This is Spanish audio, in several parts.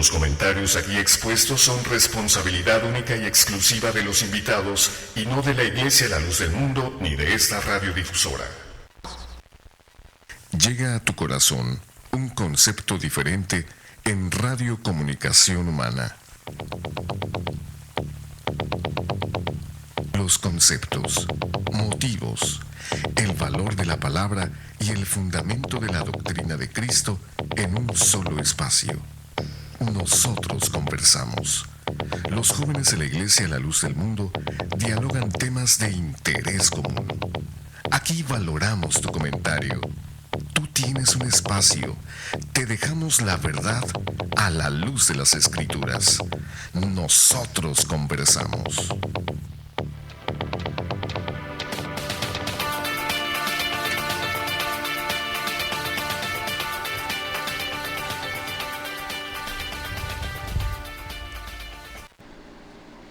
Los comentarios aquí expuestos son responsabilidad única y exclusiva de los invitados y no de la Iglesia La Luz del Mundo ni de esta radiodifusora. Llega a tu corazón un concepto diferente en Radio Comunicación Humana. Los conceptos, motivos, el valor de la palabra y el fundamento de la doctrina de Cristo en un solo espacio. Nosotros conversamos. Los jóvenes de la Iglesia La Luz del Mundo dialogan temas de interés común. Aquí valoramos tu comentario. Tú tienes un espacio. Te dejamos la verdad a la luz de las Escrituras. Nosotros conversamos.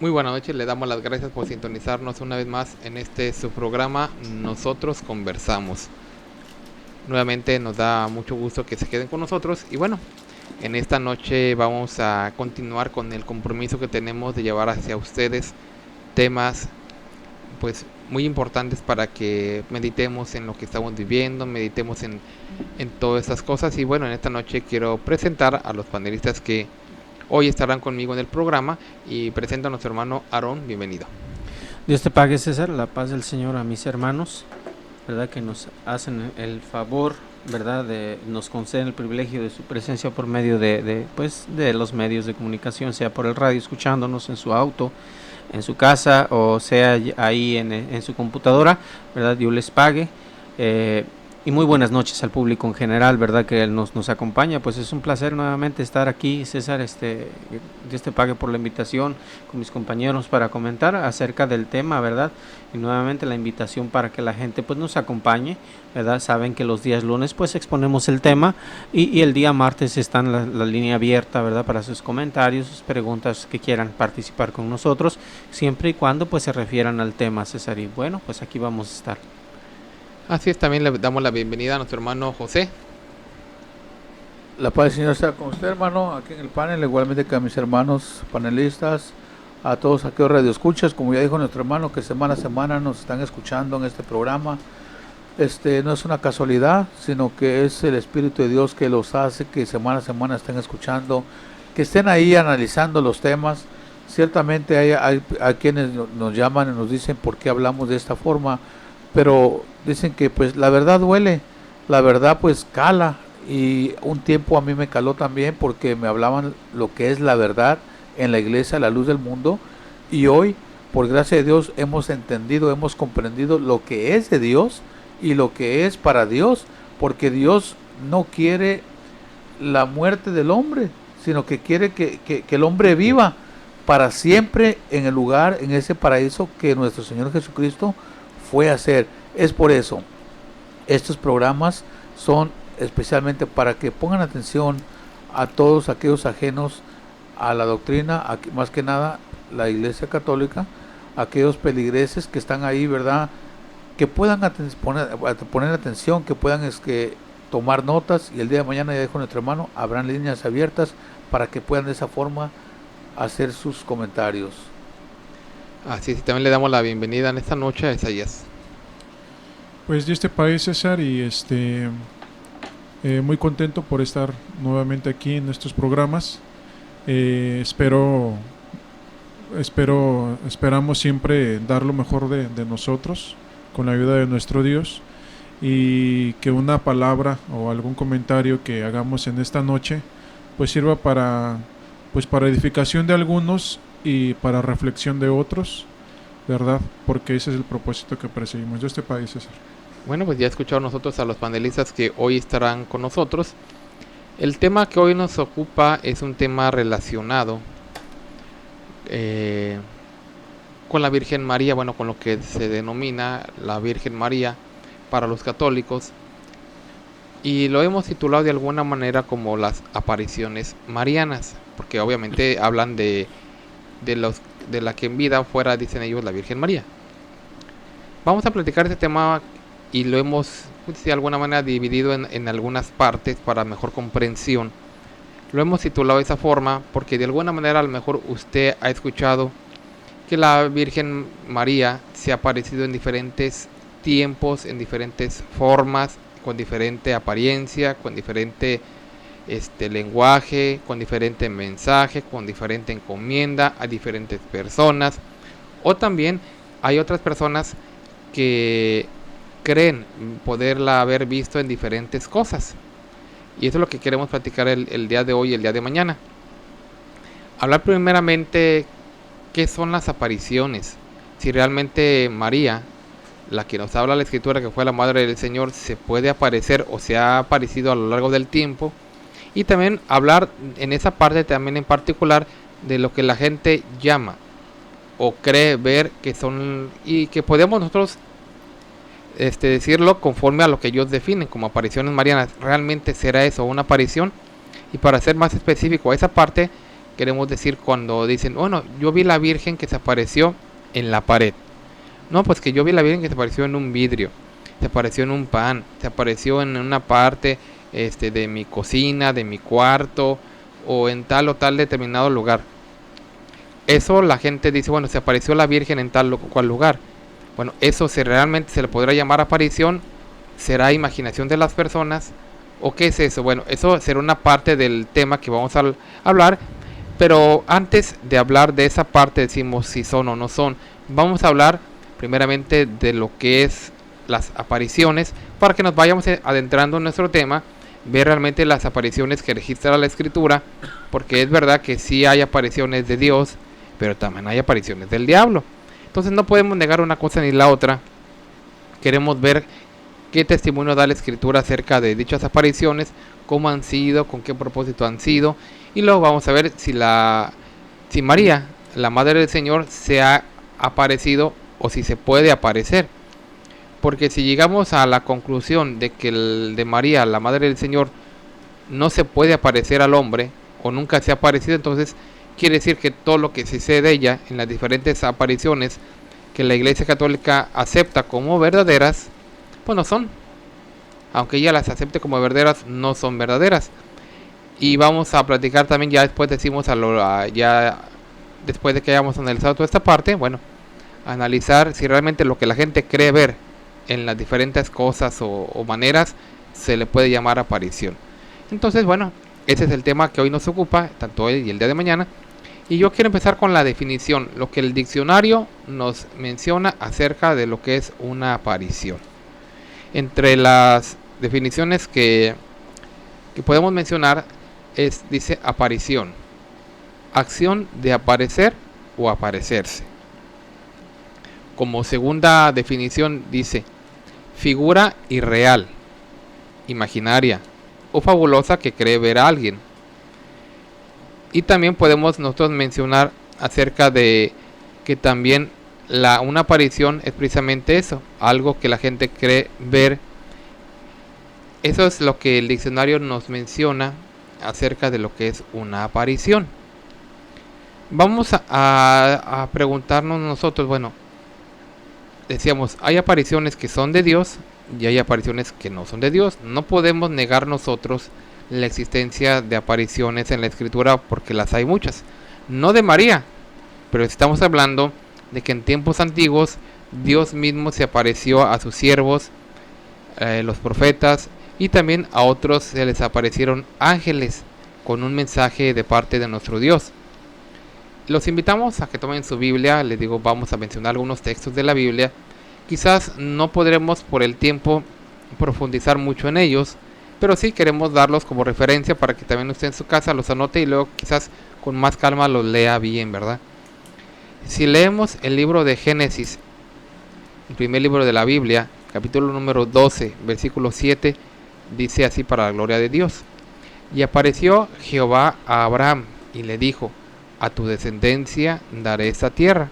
Muy buenas noches, le damos las gracias por sintonizarnos una vez más en su programa Nosotros Conversamos. Nuevamente nos da mucho gusto que se queden con nosotros y bueno, en esta noche vamos a continuar con el compromiso que tenemos de llevar hacia ustedes temas pues muy importantes para que meditemos en lo que estamos viviendo, meditemos en todas estas cosas. Y bueno, en esta noche quiero presentar a los panelistas que hoy estarán conmigo en el programa y presento a nuestro hermano Aarón. Bienvenido. Dios te pague, César, la paz del Señor a mis hermanos, verdad que nos hacen el favor, verdad, nos conceden el privilegio de su presencia por medio de los medios de comunicación, sea por el radio, escuchándonos en su auto, en su casa o sea ahí en su computadora, verdad, Dios les pague. Y muy buenas noches al público en general, verdad que nos acompaña. Pues es un placer nuevamente estar aquí, César. Dios te pague por la invitación con mis compañeros para comentar acerca del tema, verdad. Y nuevamente la invitación para que la gente pues nos acompañe, verdad. Saben que los días lunes pues exponemos el tema y el día martes está en la línea abierta, verdad, para sus comentarios, sus preguntas que quieran participar con nosotros, siempre y cuando pues se refieran al tema, César. Y bueno, pues aquí vamos a estar. Así es, también le damos la bienvenida a nuestro hermano José. La paz del Señor sea con usted, hermano, aquí en el panel, igualmente que a mis hermanos panelistas, a todos aquellos radioescuchas, como ya dijo nuestro hermano, que semana a semana nos están escuchando en este programa. No es una casualidad, sino que es el Espíritu de Dios que los hace que semana a semana estén escuchando, que estén ahí analizando los temas. Ciertamente hay quienes nos llaman y nos dicen por qué hablamos de esta forma, pero dicen que pues la verdad duele, la verdad pues cala, y un tiempo a mí me caló también porque me hablaban lo que es la verdad en la Iglesia La Luz del Mundo, y hoy por gracia de Dios hemos entendido, hemos comprendido lo que es de Dios y lo que es para Dios, porque Dios no quiere la muerte del hombre, sino que quiere que el hombre viva para siempre en el lugar, en ese paraíso que nuestro Señor Jesucristo fue a hacer. Es por eso estos programas son especialmente para que pongan atención a todos aquellos ajenos a la doctrina, más que nada la Iglesia Católica, aquellos peligreses que están ahí, verdad, que puedan poner atención, que puedan tomar notas, y el día de mañana, ya dijo nuestro hermano, habrán líneas abiertas para que puedan de esa forma hacer sus comentarios. Así es, también le damos la bienvenida en esta noche a Isaías. Pues Dios te pague, César, y muy contento por estar nuevamente aquí en estos programas. Esperamos siempre dar lo mejor de nosotros con la ayuda de nuestro Dios, y que una palabra o algún comentario que hagamos en esta noche pues sirva para edificación de algunos y para reflexión de otros, ¿verdad? Porque ese es el propósito que perseguimos. Dios te pague, César. Bueno, pues ya escuchamos nosotros a los panelistas que hoy estarán con nosotros. El tema que hoy nos ocupa es un tema relacionado con la Virgen María, bueno, con lo que se denomina la Virgen María para los católicos, y lo hemos titulado de alguna manera como las apariciones marianas, porque obviamente hablan de la que en vida fuera, dicen ellos, la Virgen María. Vamos a platicar este tema y lo hemos, pues, de alguna manera dividido en algunas partes para mejor comprensión. Lo hemos titulado de esa forma porque de alguna manera a lo mejor usted ha escuchado que la Virgen María se ha aparecido en diferentes tiempos, en diferentes formas, con diferente apariencia, con diferente lenguaje, con diferente mensaje, con diferente encomienda a diferentes personas. O también hay otras personas que creen poderla haber visto en diferentes cosas. Y eso es lo que queremos platicar el día de hoy y el día de mañana. Hablar primeramente qué son las apariciones. Si realmente María, la que nos habla la Escritura, que fue la Madre del Señor, se puede aparecer o se ha aparecido a lo largo del tiempo. Y también hablar en esa parte también en particular de lo que la gente llama o cree ver que son, y que podemos nosotros decirlo conforme a lo que ellos definen como apariciones marianas. ¿Realmente será eso una aparición? Y para ser más específico a esa parte, queremos decir cuando dicen, bueno, yo vi la Virgen que se apareció en la pared. No, pues que yo vi la Virgen que se apareció en un vidrio, se apareció en un pan, se apareció en una parte de mi cocina, de mi cuarto, o en tal o tal determinado lugar. Eso la gente dice, bueno, se apareció la Virgen en tal o cual lugar. Bueno, eso realmente se le podrá llamar aparición, será imaginación de las personas, o qué es eso. Bueno, eso será una parte del tema que vamos a hablar, pero antes de hablar de esa parte, decimos si son o no son, vamos a hablar primeramente de lo que es las apariciones, para que nos vayamos adentrando en nuestro tema, ver realmente las apariciones que registra la Escritura, porque es verdad que sí hay apariciones de Dios, pero también hay apariciones del diablo. Entonces no podemos negar una cosa ni la otra. Queremos ver qué testimonio da la Escritura acerca de dichas apariciones, cómo han sido, con qué propósito han sido, y luego vamos a ver si María, la Madre del Señor, se ha aparecido o si se puede aparecer. Porque si llegamos a la conclusión de que el de María, la Madre del Señor, no se puede aparecer al hombre o nunca se ha aparecido, entonces quiere decir que todo lo que se dice de ella en las diferentes apariciones que la Iglesia Católica acepta como verdaderas, pues no son. Aunque ella las acepte como verdaderas, no son verdaderas. Y vamos a platicar también, ya después decimos, ya después de que hayamos analizado toda esta parte, bueno, analizar si realmente lo que la gente cree ver en las diferentes cosas o maneras se le puede llamar aparición. Entonces, bueno, ese es el tema que hoy nos ocupa, tanto hoy y el día de mañana. Y yo quiero empezar con la definición, lo que el diccionario nos menciona acerca de lo que es una aparición. Entre las definiciones que podemos mencionar dice aparición, acción de aparecer o aparecerse. Como segunda definición dice figura irreal, imaginaria o fabulosa que cree ver a alguien. Y también podemos nosotros mencionar acerca de que también una aparición es precisamente eso, algo que la gente cree ver. Eso es lo que el diccionario nos menciona acerca de lo que es una aparición. Vamos a preguntarnos nosotros, bueno, decíamos, hay apariciones que son de Dios y hay apariciones que no son de Dios. No podemos negar nosotros la existencia de apariciones en la Escritura porque las hay muchas. No de María, pero estamos hablando de que en tiempos antiguos Dios mismo se apareció a sus siervos, los profetas, y también a otros se les aparecieron ángeles con un mensaje de parte de nuestro Dios. Los invitamos a que tomen su Biblia. Les digo, vamos a mencionar algunos textos de la Biblia. Quizás no podremos por el tiempo profundizar mucho en ellos, pero sí queremos darlos como referencia para que también usted en su casa los anote y luego quizás con más calma los lea bien, ¿verdad? Si leemos el libro de Génesis, el primer libro de la Biblia, capítulo número 12, versículo 7, dice así para la gloria de Dios: y apareció Jehová a Abraham y le dijo, a tu descendencia daré esta tierra.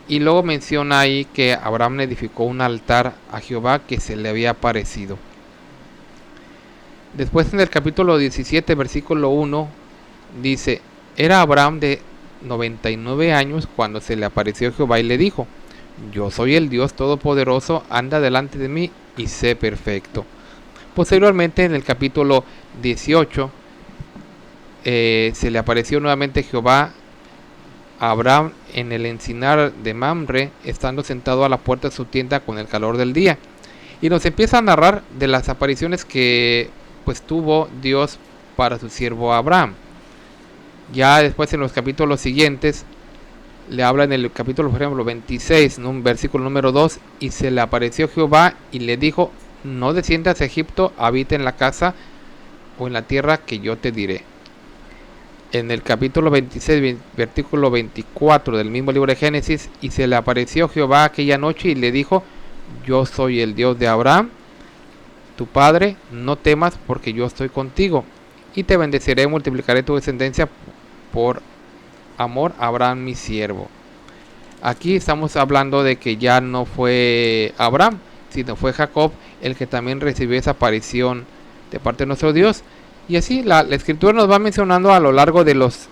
Y luego menciona ahí que Abraham le edificó un altar a Jehová que se le había aparecido. Después en el capítulo 17, versículo 1, dice, era Abraham de 99 años cuando se le apareció Jehová y le dijo, yo soy el Dios Todopoderoso, anda delante de mí y sé perfecto. Posteriormente, en el capítulo 18, se le apareció nuevamente Jehová a Abraham en el encinar de Mamre, estando sentado a la puerta de su tienda con el calor del día. Y nos empieza a narrar de las apariciones que pues tuvo Dios para su siervo Abraham. Ya después, en los capítulos siguientes, le habla en el capítulo, por ejemplo, 26, versículo número 2, y se le apareció Jehová y le dijo: no desciendas a Egipto, habita en la casa o en la tierra que yo te diré. En el capítulo 26, versículo 24 del mismo libro de Génesis, y se le apareció Jehová aquella noche y le dijo: yo soy el Dios de Abraham, tu padre, no temas, porque yo estoy contigo, y te bendeciré y multiplicaré tu descendencia por amor a Abraham mi siervo. Aquí estamos hablando de que ya no fue Abraham, sino fue Jacob el que también recibió esa aparición de parte de nuestro Dios. Y así la escritura nos va mencionando a lo largo de los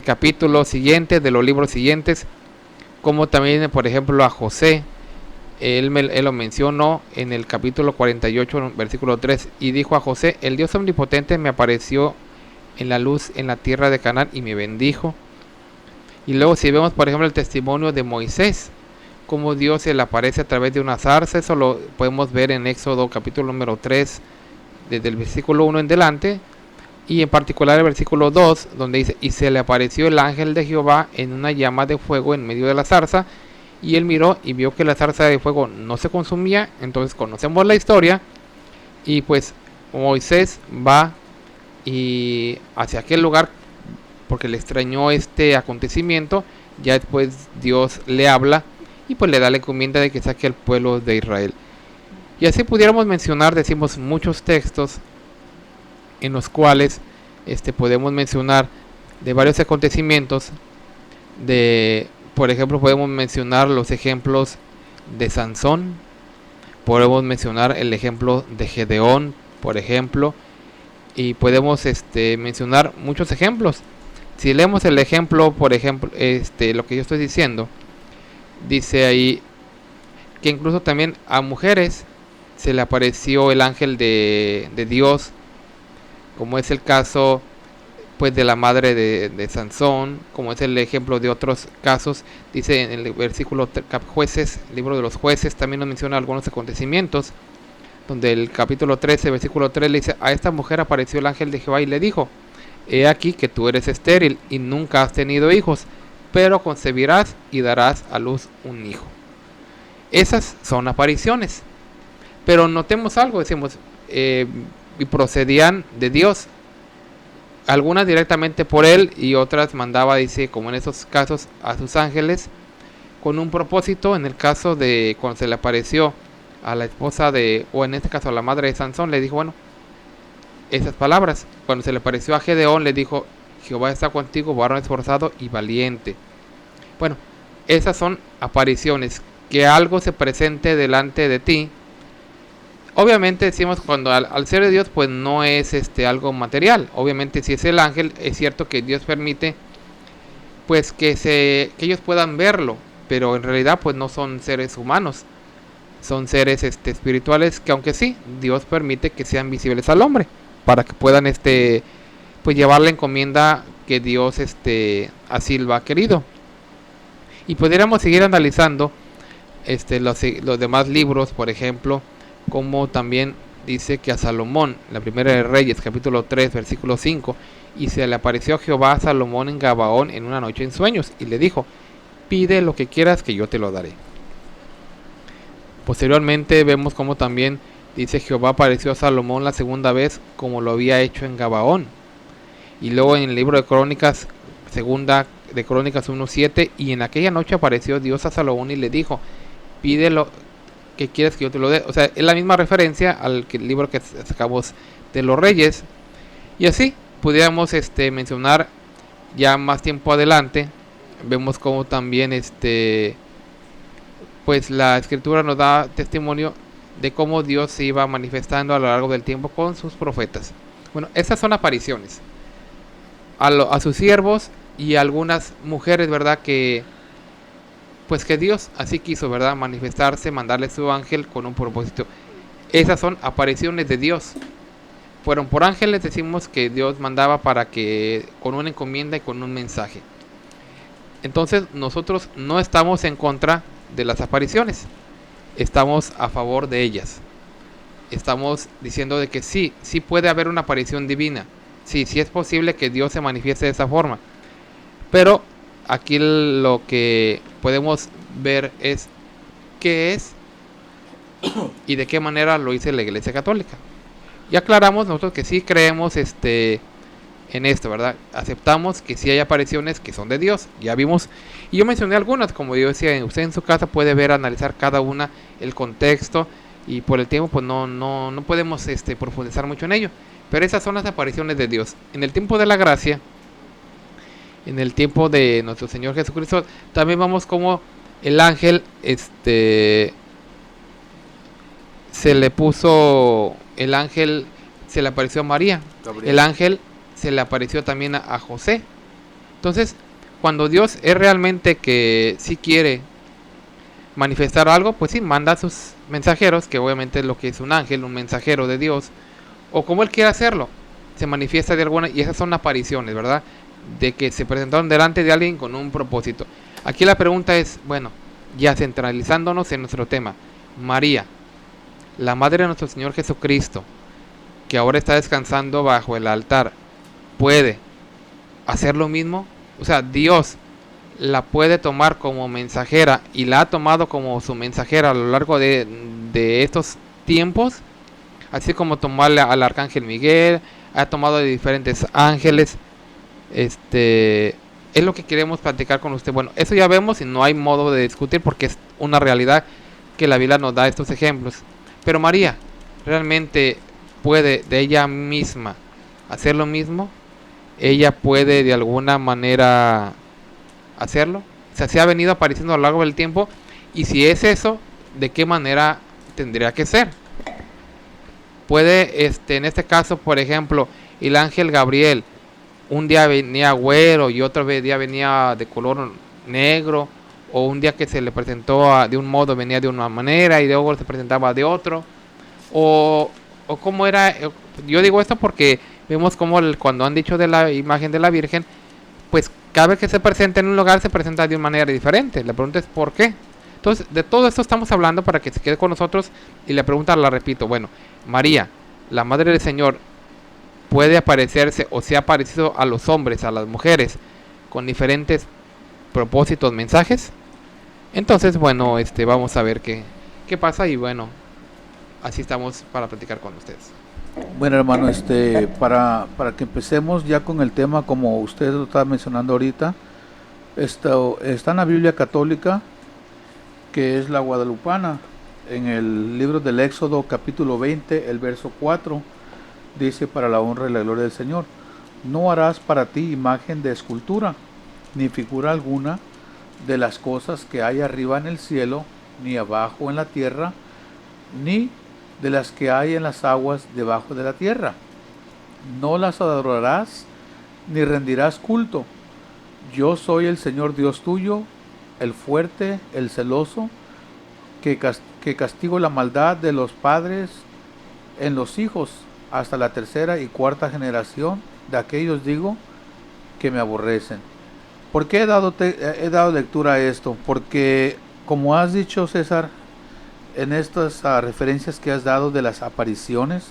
capítulos siguientes, de los libros siguientes, como también, por ejemplo, a José. Él lo mencionó en el capítulo 48, versículo 3, y dijo a José: el Dios omnipotente me apareció en la luz en la tierra de Canaán y me bendijo. Y luego, si vemos, por ejemplo, el testimonio de Moisés, como Dios se le aparece a través de una zarza, eso lo podemos ver en Éxodo capítulo número 3, desde el versículo 1 en delante, y en particular el versículo 2, donde dice: y se le apareció el ángel de Jehová en una llama de fuego en medio de la zarza, y él miró y vio que la zarza de fuego no se consumía. Entonces conocemos la historia, y pues Moisés va y hacia aquel lugar porque le extrañó este acontecimiento. Ya después Dios le habla y pues le da la encomienda de que saque al pueblo de Israel. Y así pudiéramos mencionar, decimos, muchos textos en los cuales podemos mencionar de varios acontecimientos. Por ejemplo, podemos mencionar los ejemplos de Sansón, podemos mencionar el ejemplo de Gedeón, por ejemplo, y podemos mencionar muchos ejemplos. Si leemos el ejemplo, por ejemplo, lo que yo estoy diciendo, dice ahí que incluso también a mujeres se le apareció el ángel de Dios, como es el caso pues de la madre de Sansón, como es el ejemplo de otros casos. Dice en el versículo Jueces, el libro de los Jueces, también nos menciona algunos acontecimientos, donde el capítulo 13, versículo 3 le dice: a esta mujer apareció el ángel de Jehová y le dijo: he aquí que tú eres estéril y nunca has tenido hijos, pero concebirás y darás a luz un hijo. Esas son apariciones. Pero notemos algo, decimos, y procedían de Dios. Algunas directamente por él y otras mandaba, dice, como en esos casos, a sus ángeles con un propósito. En el caso de cuando se le apareció a la esposa o en este caso a la madre de Sansón, le dijo, bueno, esas palabras. Cuando se le apareció a Gedeón, le dijo: Jehová está contigo, varón esforzado y valiente. Bueno, esas son apariciones, que algo se presente delante de ti. Obviamente decimos, cuando al ser de Dios, pues no es algo material. Obviamente, si es el ángel, es cierto que Dios permite pues que ellos puedan verlo, pero en realidad pues no son seres humanos, son seres espirituales, que aunque sí, Dios permite que sean visibles al hombre, para que puedan pues llevar la encomienda que Dios así lo ha querido. Y pudiéramos seguir analizando los demás libros, por ejemplo, como también dice que a Salomón, la primera de Reyes, capítulo 3, versículo 5, y se le apareció Jehová a Salomón en Gabaón en una noche en sueños, y le dijo: pide lo que quieras que yo te lo daré. Posteriormente vemos como también dice: Jehová apareció a Salomón la segunda vez como lo había hecho en Gabaón. Y luego en el libro de Crónicas, segunda de Crónicas 1:7, y en aquella noche apareció Dios a Salomón y le dijo: pide lo que quieras que yo te lo dé. O sea, es la misma referencia al libro que sacamos de los Reyes. Y así pudiéramos mencionar ya más tiempo adelante. Vemos como también pues la escritura nos da testimonio de cómo Dios se iba manifestando a lo largo del tiempo con sus profetas. Bueno, estas son apariciones a sus siervos y a algunas mujeres, ¿verdad? Que Dios así quiso, ¿verdad? Manifestarse, mandarle su ángel con un propósito. Esas son apariciones de Dios. Fueron por ángeles, decimos que Dios mandaba para que con una encomienda y con un mensaje. Entonces nosotros no estamos en contra de las apariciones, estamos a favor de ellas. Estamos diciendo de que sí puede haber una aparición divina, sí es posible que Dios se manifieste de esa forma. Pero aquí lo que podemos ver es qué es y de qué manera lo dice la Iglesia Católica. Y aclaramos nosotros que sí creemos en esto, ¿verdad? Aceptamos que sí hay apariciones que son de Dios, ya vimos, y yo mencioné algunas, como yo decía, usted en su casa puede ver, analizar cada una, el contexto, y por el tiempo pues no podemos profundizar mucho en ello, pero esas son las apariciones de Dios. En el tiempo de la gracia, en el tiempo de nuestro Señor Jesucristo, también vamos como el ángel se le puso, el ángel se le apareció a María, Gabriel. El ángel se le apareció también a José. Entonces, cuando Dios es realmente que sí quiere manifestar algo, pues sí, manda a sus mensajeros, que obviamente es lo que es un ángel, un mensajero de Dios, o como Él quiere hacerlo, se manifiesta de alguna, y esas son apariciones, ¿verdad? De que se presentaron delante de alguien con un propósito. Aquí la pregunta es, bueno, ya centralizándonos en nuestro tema, María, la madre de nuestro Señor Jesucristo, que ahora está descansando bajo el altar, ¿puede hacer lo mismo? O sea, Dios la puede tomar como mensajera y la ha tomado como su mensajera a lo largo de estos tiempos, así como tomarle al arcángel Miguel, ha tomado de diferentes ángeles. Es lo que queremos platicar con usted. Bueno, eso ya vemos y no hay modo de discutir porque es una realidad que la Biblia nos da estos ejemplos. Pero María realmente puede de ella misma hacer lo mismo. Ella puede de alguna manera hacerlo. O sea, se ha venido apareciendo a lo largo del tiempo. Y si es eso, ¿de qué manera tendría que ser? Puede, en este caso, por ejemplo, el ángel Gabriel, un día venía güero y otro día venía de color negro, o un día que se le presentó de un modo venía de una manera y luego se presentaba de otro, o cómo era. Yo digo esto porque vemos como cuando han dicho de la imagen de la Virgen, pues cada vez que se presenta en un lugar se presenta de una manera diferente. La pregunta es ¿por qué? Entonces, de todo esto estamos hablando para que se quede con nosotros, y la pregunta la repito. Bueno, María, la madre del Señor, puede aparecerse o se ha aparecido a los hombres, a las mujeres, con diferentes propósitos, mensajes. Entonces, bueno, vamos a ver qué pasa, y bueno, así estamos para platicar con ustedes. Bueno, hermano, para que empecemos ya con el tema, como usted lo está mencionando ahorita, está en la Biblia católica, que es la guadalupana, en el libro del Éxodo capítulo 20, el verso 4, dice: para la honra y la gloria del Señor, no harás para ti imagen de escultura, ni figura alguna de las cosas que hay arriba en el cielo, ni abajo en la tierra, ni de las que hay en las aguas debajo de la tierra. No las adorarás, ni rendirás culto. Yo soy el Señor Dios tuyo, el fuerte, el celoso, que castigo la maldad de los padres en los hijos, hasta la tercera y cuarta generación de aquellos, digo, que me aborrecen. ¿Por qué he dado lectura a esto? Porque, como has dicho, César, en estas referencias que has dado de las apariciones,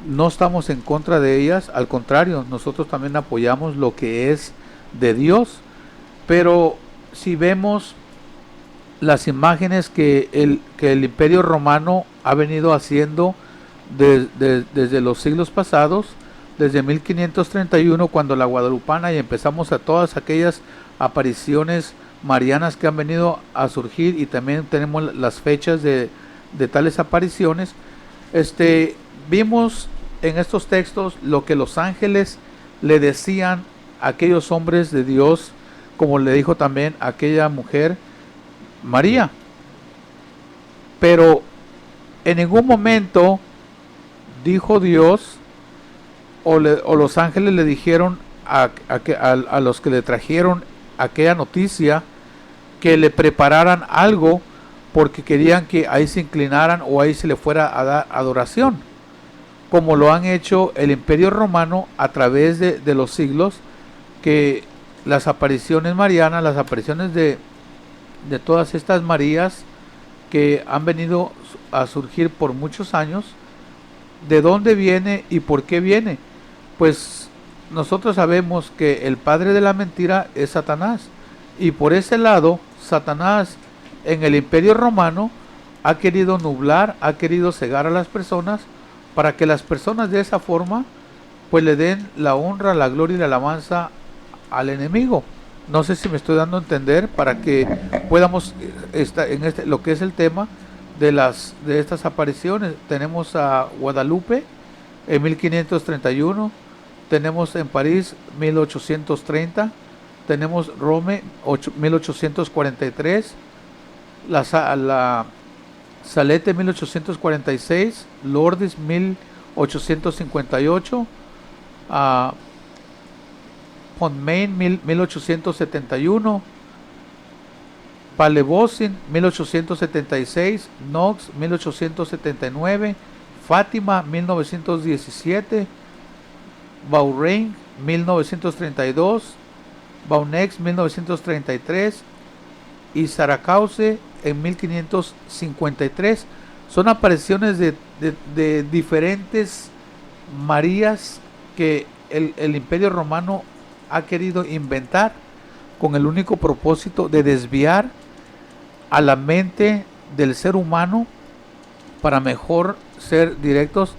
no estamos en contra de ellas, al contrario, nosotros también apoyamos lo que es de Dios. Pero si vemos las imágenes que el Imperio Romano ha venido haciendo desde los siglos pasados, desde 1531, cuando la guadalupana, y empezamos a todas aquellas apariciones marianas que han venido a surgir, y también tenemos las fechas de tales apariciones. Vimos en estos textos lo que los ángeles le decían a aquellos hombres de Dios, como le dijo también a aquella mujer María. Pero en ningún momento dijo Dios o los ángeles le dijeron a los que le trajeron aquella noticia que le prepararan algo porque querían que ahí se inclinaran o ahí se le fuera a dar adoración, como lo han hecho el Imperio Romano a través de los siglos, que las apariciones marianas, las apariciones de todas estas Marías que han venido a surgir por muchos años, ¿de dónde viene y por qué viene? Pues nosotros sabemos que el padre de la mentira es Satanás, y por ese lado Satanás en el Imperio Romano ha querido nublar, ha querido cegar a las personas, para que las personas de esa forma pues le den la honra, la gloria y la alabanza al enemigo. No sé si me estoy dando a entender, para que podamos en lo que es el tema de estas apariciones. Tenemos a Guadalupe en 1531, tenemos en París 1830, tenemos Rome 1843, la Salete 1846, Lourdes 1858, Pontmain 1871, Palevocin 1876, Knox 1879, Fátima 1917, Beaurain 1932, Baunex 1933 y Saracause en 1553. Son apariciones de diferentes Marías que el Imperio Romano ha querido inventar con el único propósito de desviar a la mente del ser humano para mejor ser directos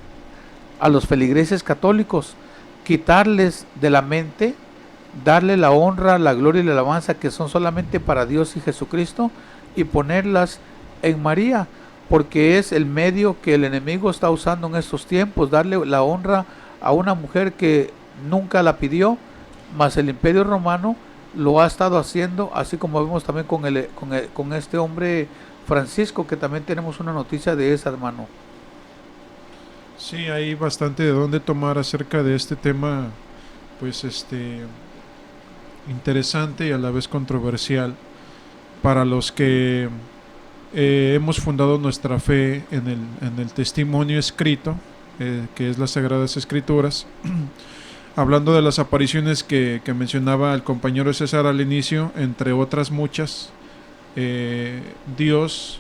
a los feligreses católicos, quitarles de la mente, darle la honra, la gloria y la alabanza que son solamente para Dios y Jesucristo, y ponerlas en María, porque es el medio que el enemigo está usando en estos tiempos, darle la honra a una mujer que nunca la pidió, mas el Imperio Romano lo ha estado haciendo, así como vemos también con este hombre Francisco, que también tenemos una noticia de esa, hermano. Sí, hay bastante de dónde tomar acerca de este tema, pues interesante y a la vez controversial para los que hemos fundado nuestra fe en el testimonio escrito, que es las Sagradas Escrituras. Hablando de las apariciones que mencionaba el compañero César al inicio, entre otras muchas, Dios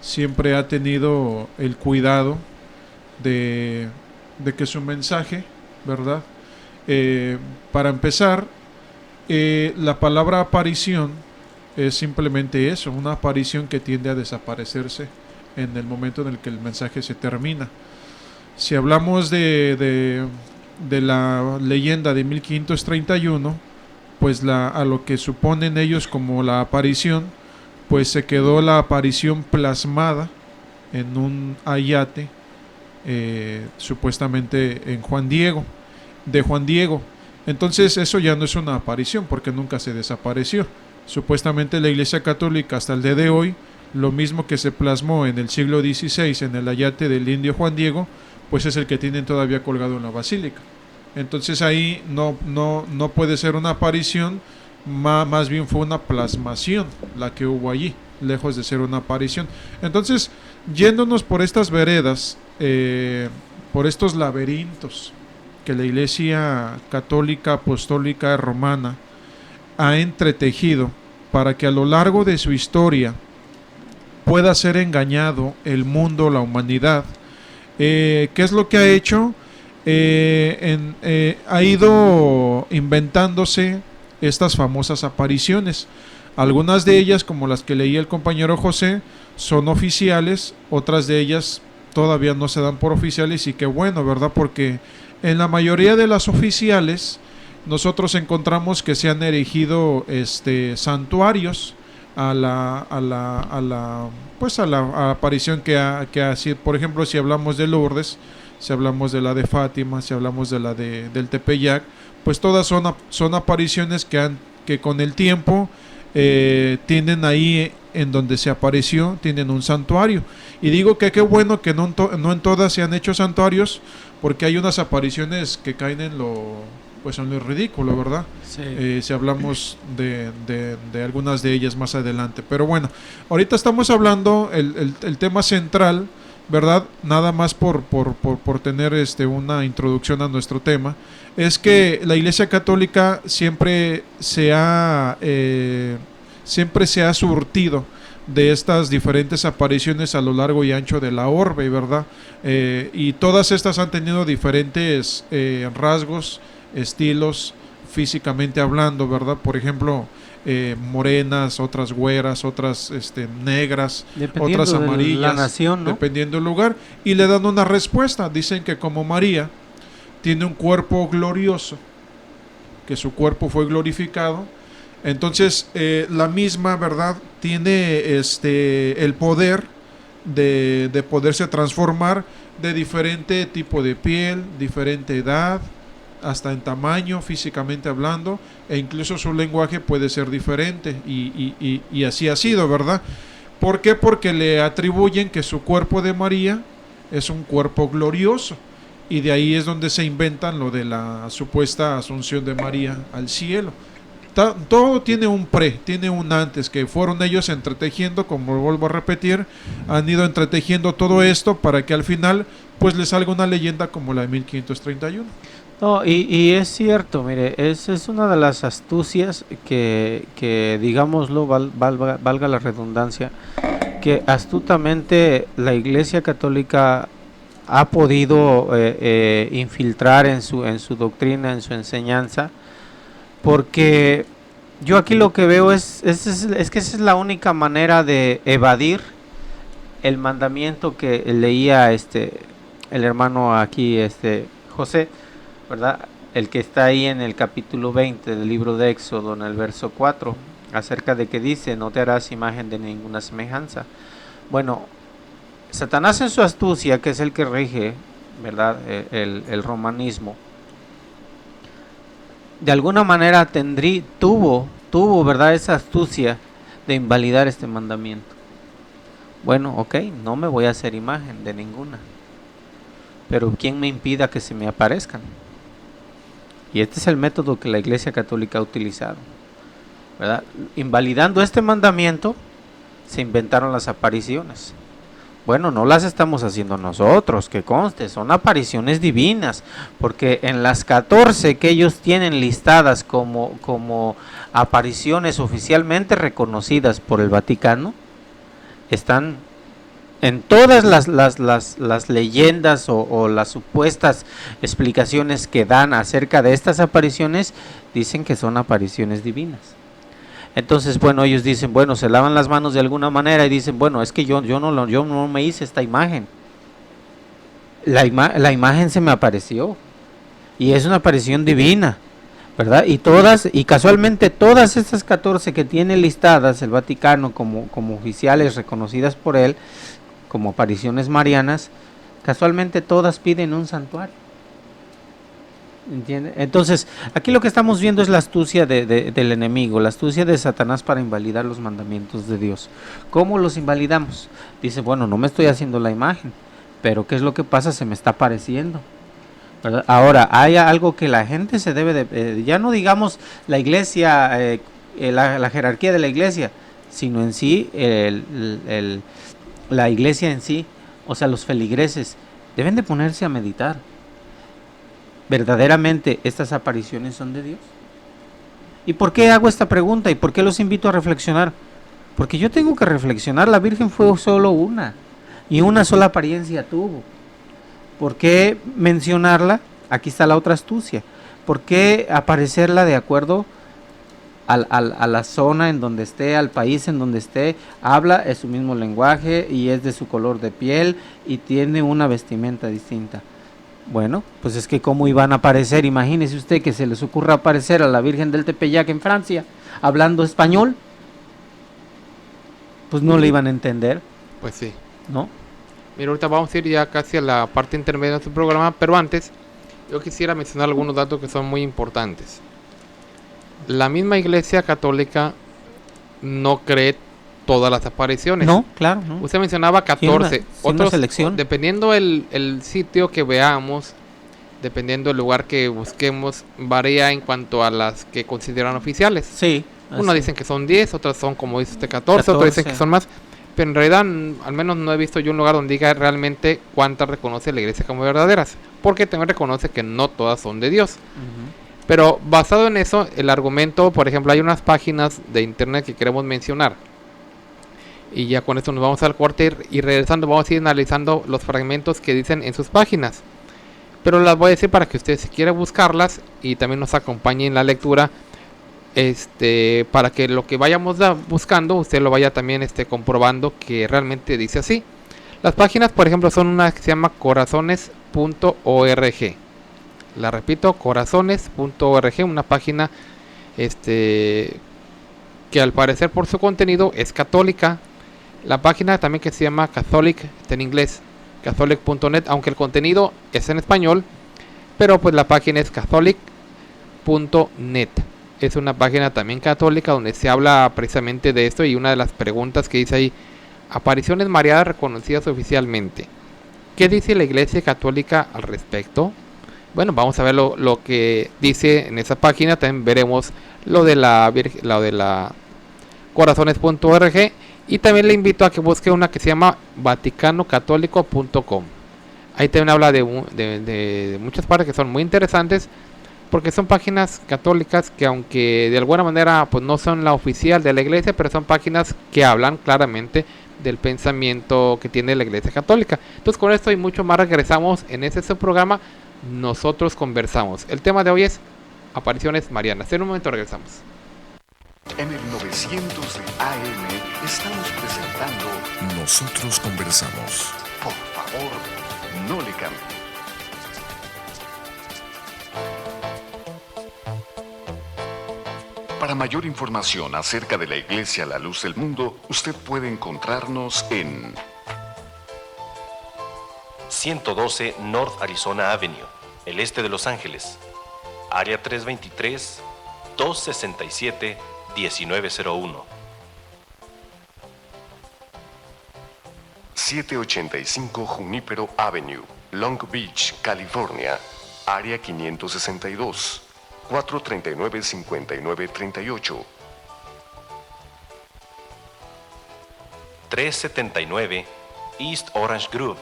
siempre ha tenido el cuidado de que su mensaje, ¿verdad? Para empezar, la palabra aparición es simplemente eso, una aparición que tiende a desaparecerse en el momento en el que el mensaje se termina. Si hablamos de la leyenda de 1531, pues a lo que suponen ellos como la aparición, pues se quedó la aparición plasmada en un ayate, supuestamente de Juan Diego. Entonces eso ya no es una aparición, porque nunca se desapareció. Supuestamente la Iglesia Católica hasta el día de hoy, lo mismo que se plasmó en el siglo XVI en el ayate del indio Juan Diego, pues es el que tienen todavía colgado en la basílica. Entonces ahí no puede ser una aparición, más bien fue una plasmación la que hubo allí, lejos de ser una aparición. Entonces, yéndonos por estas veredas, por estos laberintos que la Iglesia Católica Apostólica Romana ha entretejido para que a lo largo de su historia pueda ser engañado el mundo, la humanidad. ¿Qué es lo que ha hecho? Ha ido inventándose estas famosas apariciones. Algunas de ellas, como las que leía el compañero José, son oficiales, otras de ellas todavía no se dan por oficiales, y qué bueno, ¿verdad? Porque en la mayoría de las oficiales nosotros encontramos que se han erigido santuarios a la aparición que ha sido. Por ejemplo, si hablamos de Lourdes, si hablamos de la de Fátima, si hablamos de la del Tepeyac, pues todas son apariciones que con el tiempo tienen ahí en donde se apareció, tienen un santuario. Y digo que qué bueno que no en todas se han hecho santuarios, porque hay unas apariciones que caen en pues son lo ridículo, ¿verdad? Sí. Si hablamos de algunas de ellas más adelante. Pero bueno, ahorita estamos hablando el tema central, ¿verdad? Nada más por tener una introducción a nuestro tema, es que la Iglesia Católica siempre se ha surtido de estas diferentes apariciones a lo largo y ancho de la orbe, ¿verdad? Y todas estas han tenido diferentes rasgos, estilos, físicamente hablando, ¿verdad? Por ejemplo, morenas, otras güeras, otras negras, Dependiendo otras amarillas, de la nación, ¿no? dependiendo del lugar, y le dan una respuesta. Dicen que como María tiene un cuerpo glorioso, que su cuerpo fue glorificado, entonces la misma, ¿verdad?, tiene el poder de poderse transformar de diferente tipo de piel, diferente edad, hasta en tamaño, físicamente hablando, e incluso su lenguaje puede ser diferente, y así ha sido, ¿verdad? ¿Por qué? Porque le atribuyen que su cuerpo de María es un cuerpo glorioso, y de ahí es donde se inventan lo de la supuesta asunción de María al cielo. Todo tiene un tiene un antes, que fueron ellos entretejiendo, como vuelvo a repetir, han ido entretejiendo todo esto para que al final pues les salga una leyenda como la de 1531. No, y es cierto, mire, es una de las astucias que digámoslo, valga la redundancia, que astutamente la Iglesia Católica ha podido infiltrar en su doctrina, en su enseñanza, porque yo aquí lo que veo es que esa es la única manera de evadir el mandamiento que leía el hermano aquí, José, ¿verdad? El que está ahí en el capítulo 20 del libro de Éxodo, en el verso 4, acerca de que dice: no te harás imagen de ninguna semejanza. Bueno, Satanás en su astucia, que es el que rige, ¿verdad?, el romanismo, de alguna manera tuvo, ¿verdad?, esa astucia de invalidar este mandamiento. Bueno, ok, no me voy a hacer imagen de ninguna, pero ¿quién me impida que se me aparezcan? Y este es el método que la Iglesia Católica ha utilizado, ¿verdad? Invalidando este mandamiento, se inventaron las apariciones. Bueno, no las estamos haciendo nosotros, que conste, son apariciones divinas, porque en las 14 que ellos tienen listadas como apariciones oficialmente reconocidas por el Vaticano, están en todas las leyendas o las supuestas explicaciones que dan acerca de estas apariciones, dicen que son apariciones divinas. Entonces, bueno, ellos dicen, bueno, se lavan las manos de alguna manera y dicen, bueno, es que yo no me hice esta imagen. La imagen se me apareció y es una aparición divina, ¿verdad? Y casualmente todas estas 14 que tiene listadas el Vaticano como oficiales reconocidas por él, como apariciones marianas, casualmente todas piden un santuario. ¿Entiende? Entonces, aquí lo que estamos viendo es la astucia del enemigo, la astucia de Satanás para invalidar los mandamientos de Dios. ¿Cómo los invalidamos? Dice, bueno, no me estoy haciendo la imagen, pero ¿qué es lo que pasa? Se me está apareciendo, ¿verdad? Ahora, hay algo que la gente se debe de, ya no digamos la iglesia, la jerarquía de la iglesia, sino en sí, la iglesia en sí, o sea, los feligreses, deben de ponerse a meditar. ¿Verdaderamente estas apariciones son de Dios? ¿Y por qué hago esta pregunta? ¿Y por qué los invito a reflexionar? Porque yo tengo que reflexionar. La Virgen fue solo una, y una sola apariencia tuvo. ¿Por qué mencionarla? Aquí está la otra astucia. ¿Por qué aparecerla de acuerdo a la zona en donde esté, al país en donde esté? Habla, es su mismo lenguaje y es de su color de piel y tiene una vestimenta distinta. Bueno, pues es que cómo iban a aparecer, imagínese usted que se les ocurra aparecer a la Virgen del Tepeyac en Francia, hablando español, pues no le iban a entender. Pues sí. ¿No? Mira, ahorita vamos a ir ya casi a la parte intermedia de nuestro programa, pero antes yo quisiera mencionar algunos datos que son muy importantes. La misma Iglesia Católica no cree todas las apariciones. No, claro, no. Usted mencionaba 14. Una selección. Dependiendo el sitio que veamos, dependiendo del lugar que busquemos, varía en cuanto a las que consideran oficiales. Sí. Unos dicen que son 10, otros son, como dice usted, 14, otros dicen que son más. Pero en realidad, al menos no he visto yo un lugar donde diga realmente cuántas reconoce la iglesia como verdaderas. Porque también reconoce que no todas son de Dios. Pero basado en eso, el argumento, por ejemplo, hay unas páginas de internet que queremos mencionar. Y ya con esto nos vamos al corte y regresando vamos a ir analizando los fragmentos que dicen en sus páginas. Pero las voy a decir para que usted, si quiere buscarlas y también nos acompañe en la lectura, para que lo que vayamos buscando usted lo vaya también comprobando que realmente dice así. Las páginas, por ejemplo, son una que se llama corazones.org. La repito, corazones.org, una página que al parecer por su contenido es católica. La página también que se llama Catholic, está en inglés, catholic.net, aunque el contenido es en español, pero pues la página es catholic.net. Es una página también católica donde se habla precisamente de esto, y una de las preguntas que dice ahí: apariciones marianas reconocidas oficialmente. ¿Qué dice la Iglesia Católica al respecto? Bueno, vamos a ver lo que dice en esa página. También veremos lo de la corazones.org, y también le invito a que busque una que se llama vaticanocatólico.com. Ahí también habla de muchas partes que son muy interesantes, porque son páginas católicas que, aunque de alguna manera pues no son la oficial de la iglesia, pero son páginas que hablan claramente del pensamiento que tiene la iglesia católica. Entonces, con esto y mucho más regresamos en este programa Nosotros Conversamos. El tema de hoy es apariciones marianas. En un momento regresamos. En el 900 de AM estamos presentando Nosotros Conversamos. Por favor, no le cambie. Para mayor información acerca de la Iglesia La Luz del Mundo, usted puede encontrarnos en 112 North Arizona Avenue, el este de Los Ángeles, área 323-267-1901. 785 Junípero Avenue, Long Beach, California, área 562. 439-5938. 379 East Orange Grove,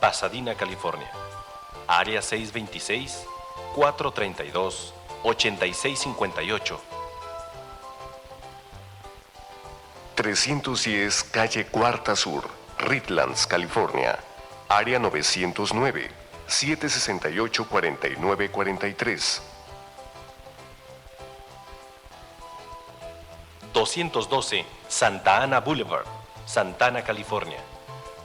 Pasadena, California, área 626-432-8658. 310 Calle Cuarta Sur, Redlands, California, área 909, 768-4943. 212 Santa Ana Boulevard, Santana, California,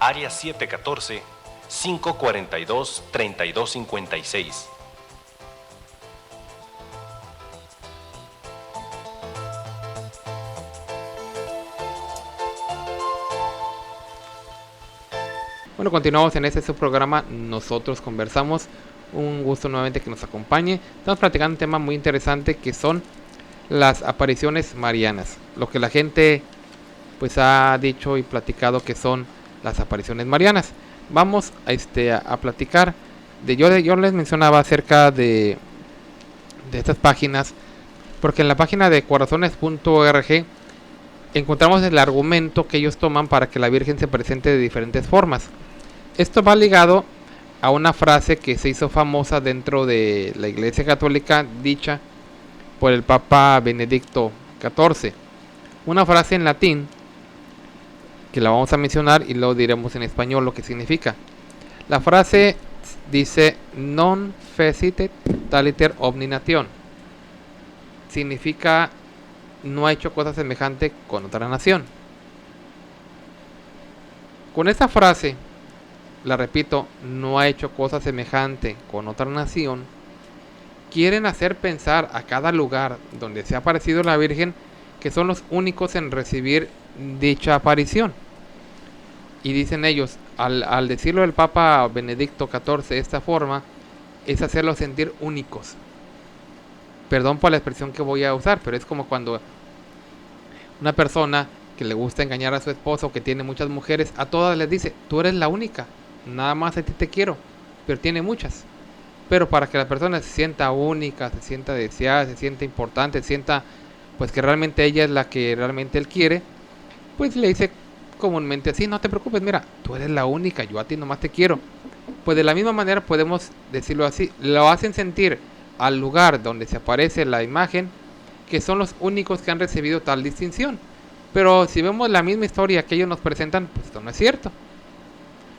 área 714-542-3256. Bueno, continuamos en su programa Nosotros Conversamos. Un gusto nuevamente que nos acompañe. Estamos platicando un tema muy interesante que son las apariciones marianas. Lo que la gente pues ha dicho y platicado que son las apariciones marianas. Vamos a platicar de yo les mencionaba acerca de estas páginas, porque en la página de corazones.org encontramos el argumento que ellos toman para que la Virgen se presente de diferentes formas. Esto va ligado a una frase que se hizo famosa dentro de la Iglesia Católica, dicha por el Papa Benedicto XIV. Una frase en latín que la vamos a mencionar y luego diremos en español lo que significa. La frase dice: non fecit taliter omni nation. Significa: no ha hecho cosa semejante con otra nación. Con esta frase, la repito, no ha hecho cosa semejante con otra nación, quieren hacer pensar a cada lugar donde se ha aparecido la Virgen que son los únicos en recibir dicha aparición. Y dicen ellos, al decirlo el Papa Benedicto XIV de esta forma, es hacerlos sentir únicos. Perdón por la expresión que voy a usar, pero es como cuando una persona que le gusta engañar a su esposo, que tiene muchas mujeres, a todas les dice: tú eres la única, nada más a ti te quiero, pero tiene muchas. Pero para que la persona se sienta única, se sienta deseada, se sienta importante, se sienta pues que realmente ella es la que realmente él quiere, pues le dice comúnmente así: no te preocupes, mira, tú eres la única, yo a ti nomás te quiero. Pues de la misma manera podemos decirlo así, lo hacen sentir al lugar donde se aparece la imagen que son los únicos que han recibido tal distinción. Pero si vemos la misma historia que ellos nos presentan, pues esto no es cierto.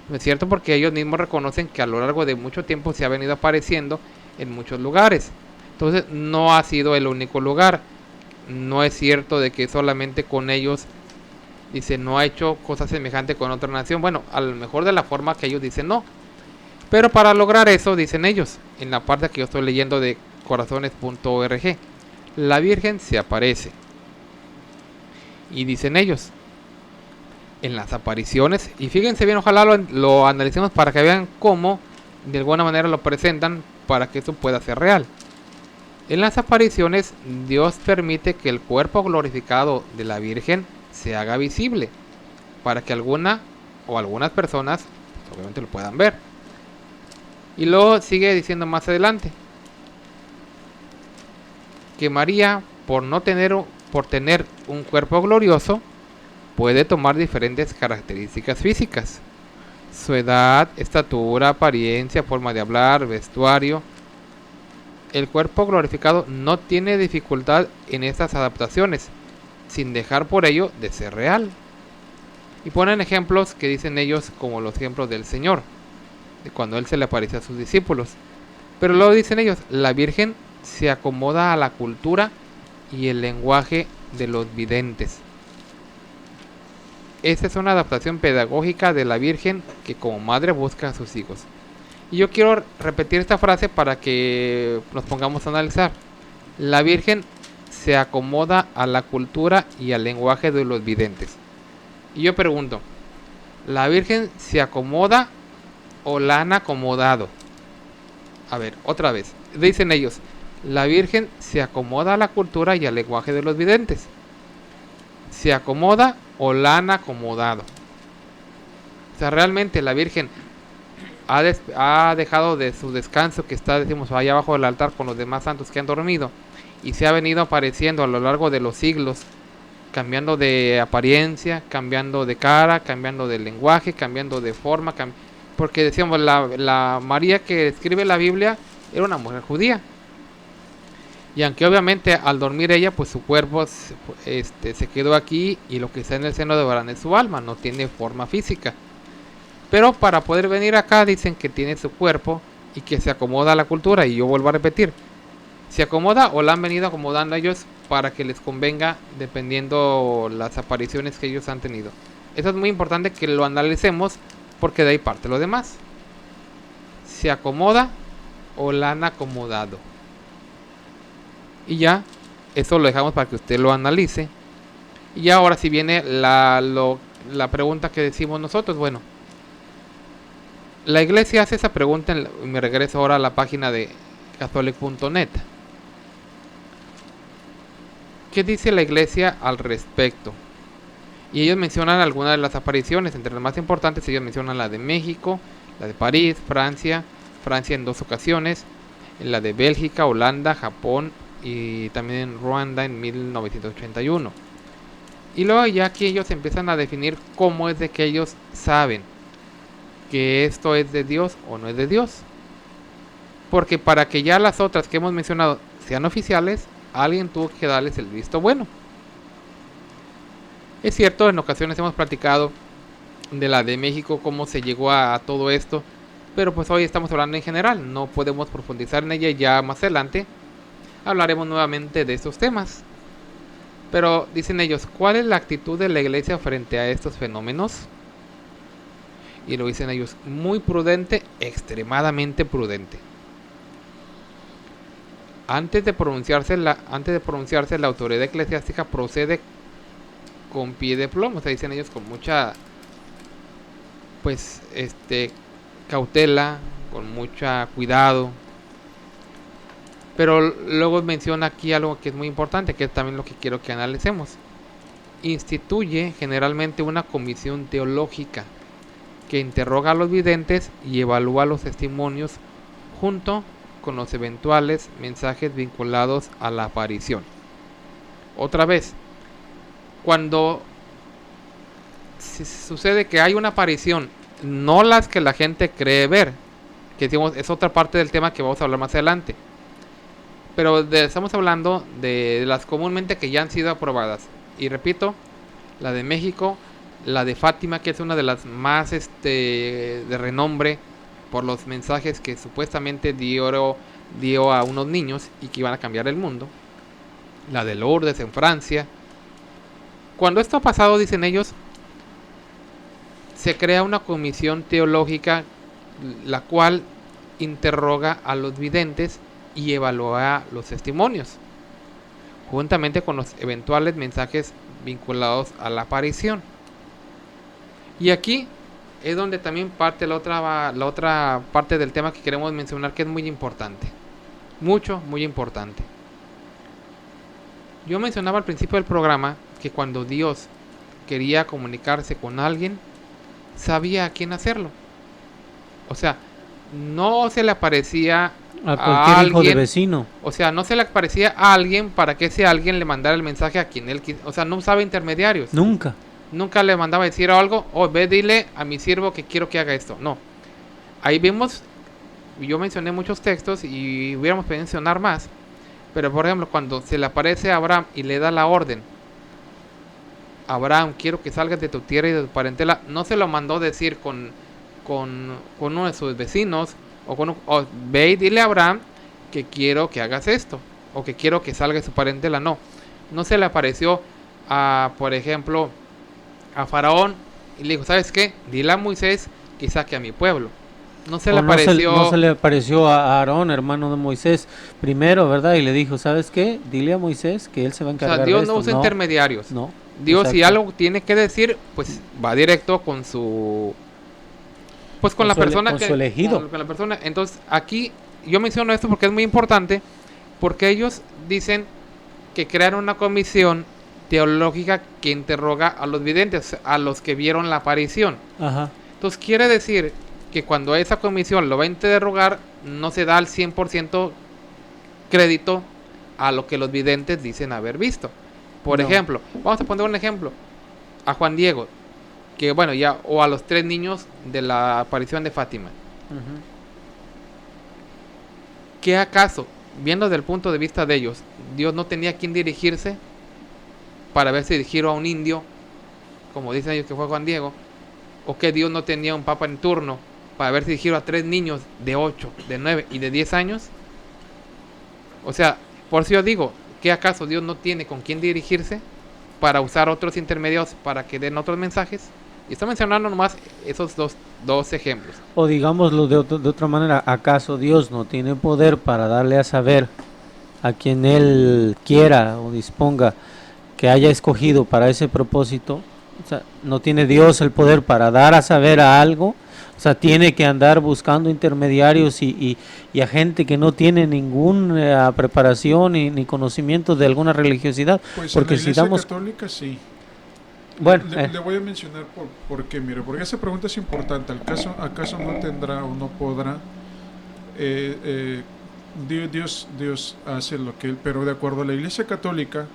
No es cierto, porque ellos mismos reconocen que a lo largo de mucho tiempo se ha venido apareciendo en muchos lugares. Entonces no ha sido el único lugar. No es cierto de que solamente con ellos, dice, no ha hecho cosas semejantes con otra nación. Bueno, a lo mejor de la forma que ellos dicen no. Pero para lograr eso, dicen ellos, en la parte que yo estoy leyendo de corazones.org, la Virgen se aparece. Y dicen ellos, en las apariciones, y fíjense bien, ojalá lo analicemos para que vean cómo de alguna manera lo presentan para que eso pueda ser real. En las apariciones, Dios permite que el cuerpo glorificado de la Virgen se haga visible, para que alguna o algunas personas obviamente lo puedan ver. Y luego sigue diciendo más adelante que María, por tener un cuerpo glorioso, puede tomar diferentes características físicas: su edad, estatura, apariencia, forma de hablar, vestuario. El cuerpo glorificado no tiene dificultad en estas adaptaciones, sin dejar por ello de ser real. Y ponen ejemplos que dicen ellos como los ejemplos del Señor, de cuando Él se le apareció a sus discípulos. Pero luego dicen ellos, la Virgen se acomoda a la cultura y el lenguaje de los videntes. Esta es una adaptación pedagógica de la Virgen que como madre busca a sus hijos. Y yo quiero repetir esta frase para que nos pongamos a analizar. La Virgen se acomoda a la cultura y al lenguaje de los videntes. Y yo pregunto, ¿la Virgen se acomoda o la han acomodado? A ver, otra vez. Dicen ellos, la Virgen se acomoda a la cultura y al lenguaje de los videntes. ¿Se acomoda o la han acomodado? O sea, realmente la Virgen ha dejado de su descanso, que está, decimos, allá abajo del altar con los demás santos que han dormido, y se ha venido apareciendo a lo largo de los siglos, cambiando de apariencia, cambiando de cara, cambiando de lenguaje, cambiando de forma, porque decíamos, la María que escribe la Biblia era una mujer judía. Y aunque obviamente al dormir ella, pues su cuerpo se quedó aquí, y lo que está en el seno de Abraham es su alma, no tiene forma física. Pero para poder venir acá dicen que tiene su cuerpo y que se acomoda a la cultura. Y yo vuelvo a repetir, ¿se acomoda o la han venido acomodando ellos para que les convenga dependiendo las apariciones que ellos han tenido? Eso es muy importante que lo analicemos, porque de ahí parte lo demás. ¿Se acomoda o la han acomodado? Y ya, eso lo dejamos para que usted lo analice. Y ahora si viene la pregunta que decimos nosotros. Bueno, la iglesia hace esa pregunta, y me regreso ahora a la página de catholic.net. ¿Qué dice la iglesia al respecto? Y ellos mencionan algunas de las apariciones. Entre las más importantes ellos mencionan la de México, la de París, Francia en 2 ocasiones, la de Bélgica, Holanda, Japón y también en Ruanda en 1981. Y luego ya aquí ellos empiezan a definir cómo es de que ellos saben que esto es de Dios o no es de Dios. Porque para que ya las otras que hemos mencionado sean oficiales, alguien tuvo que darles el visto bueno. Es cierto, en ocasiones hemos platicado de la de México, cómo se llegó a todo esto, pero pues hoy estamos hablando en general, no podemos profundizar en ella, y ya más adelante hablaremos nuevamente de estos temas. Pero dicen ellos, ¿cuál es la actitud de la iglesia frente a estos fenómenos? Y lo dicen ellos, muy prudente, extremadamente prudente. Antes de pronunciarse la autoridad eclesiástica procede con pie de plomo. O sea, dicen ellos, con mucha cautela, con mucha cuidado. Pero luego menciona aquí algo que es muy importante, que es también lo que quiero que analicemos. Instituye generalmente una comisión teológica que interroga a los videntes y evalúa los testimonios junto con los eventuales mensajes vinculados a la aparición. Otra vez, cuando sucede que hay una aparición, no las que la gente cree ver, que decimos, es otra parte del tema que vamos a hablar más adelante, pero estamos hablando de las comúnmente que ya han sido aprobadas. Y repito, la de México, la de Fátima, que es una de las más de renombre por los mensajes que supuestamente dio a unos niños y que iban a cambiar el mundo. La de Lourdes en Francia. Cuando esto ha pasado, dicen ellos, se crea una comisión teológica la cual interroga a los videntes y evalúa los testimonios, juntamente con los eventuales mensajes vinculados a la aparición. Y aquí es donde también parte la otra parte del tema que queremos mencionar, que es muy importante, muy importante. Yo mencionaba al principio del programa que cuando Dios quería comunicarse con alguien, sabía a quién hacerlo. O sea, no se le aparecía a cualquier alguien, hijo de vecino. O sea, no se le aparecía a alguien para que ese alguien le mandara el mensaje a quien él quisiera. O sea, no usaba intermediarios. Nunca le mandaba a decir algo, ve, dile a mi siervo que quiero que haga esto. No. Ahí vemos, yo mencioné muchos textos y hubiéramos podido mencionar más. Pero por ejemplo, cuando se le aparece a Abraham y le da la orden, Abraham, quiero que salgas de tu tierra y de tu parentela, no se lo mandó decir con uno de sus vecinos, o ve y dile a Abraham que quiero que hagas esto, o que quiero que salga de su parentela. No se le apareció por ejemplo, a Faraón y le dijo, ¿sabes qué? Dile a Moisés que saque a mi pueblo. No se le apareció a Aarón, hermano de Moisés, primero, ¿verdad? Y le dijo, ¿sabes qué? Dile a Moisés que él se va a encargar de esto. Dios no usa intermediarios. No. Dios, exacto. Si algo tiene que decir, pues va directo con su... Pues con la persona con su elegido. Con la persona. Entonces, aquí yo menciono esto porque es muy importante, porque ellos dicen que crearon una comisión teológica que interroga a los videntes, a los que vieron la aparición. Ajá. Entonces, quiere decir que cuando esa comisión lo va a interrogar, no se da al 100% crédito a lo que los videntes dicen haber visto. Por ejemplo, vamos a poner un ejemplo, a Juan Diego, que bueno, o a los 3 niños de la aparición de Fátima. Uh-huh. ¿Qué acaso, viendo desde el punto de vista de ellos, Dios no tenía a quién dirigirse para ver si dirigió a un indio, como dicen ellos que fue Juan Diego, o que Dios no tenía un papa en turno para ver si dirigió a 3 niños de 8, de 9 y de 10 años? O sea, por eso yo digo, ¿qué acaso Dios no tiene con quién dirigirse para usar otros intermediarios para que den otros mensajes? Y estoy mencionando nomás esos dos ejemplos. O digámoslo de otra manera, ¿acaso Dios no tiene poder para darle a saber a quien Él quiera o disponga que haya escogido para ese propósito? O sea, ¿no tiene Dios el poder para dar a saber a algo? O sea, tiene que andar buscando intermediarios y a gente que no tiene ninguna preparación ni conocimiento de alguna religiosidad. Pues porque en la si Iglesia Católica sí. Bueno, le voy a mencionar por qué, mire, porque esa pregunta es importante. ¿Acaso no tendrá o no podrá? Dios hace lo que Él, pero de acuerdo a la Iglesia Católica,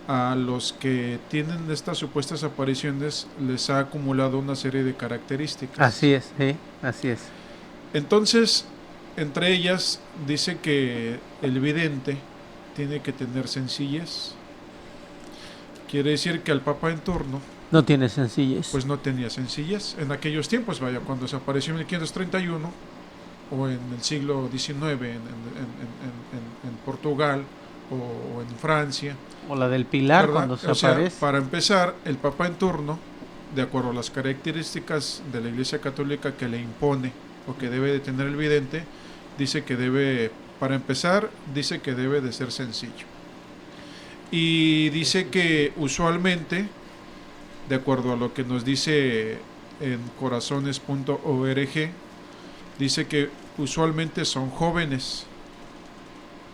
a los que tienen estas supuestas apariciones les ha acumulado una serie de características. Así es, sí, así es. Entonces, entre ellas dice que el vidente tiene que tener sencillez. Quiere decir que al Papa en turno no tiene sencillez. Pues no tenía sencillez. En aquellos tiempos, vaya, cuando se apareció en 1531 o en el siglo XIX en Portugal o en Francia. O la del Pilar, ¿verdad? Cuando se aparece. Para empezar, el Papa en turno, de acuerdo a las características de la Iglesia Católica que le impone o que debe de tener el vidente, dice que debe, para empezar, dice que debe de ser sencillo. Y dice que usualmente, de acuerdo a lo que nos dice en corazones.org, dice que usualmente son jóvenes.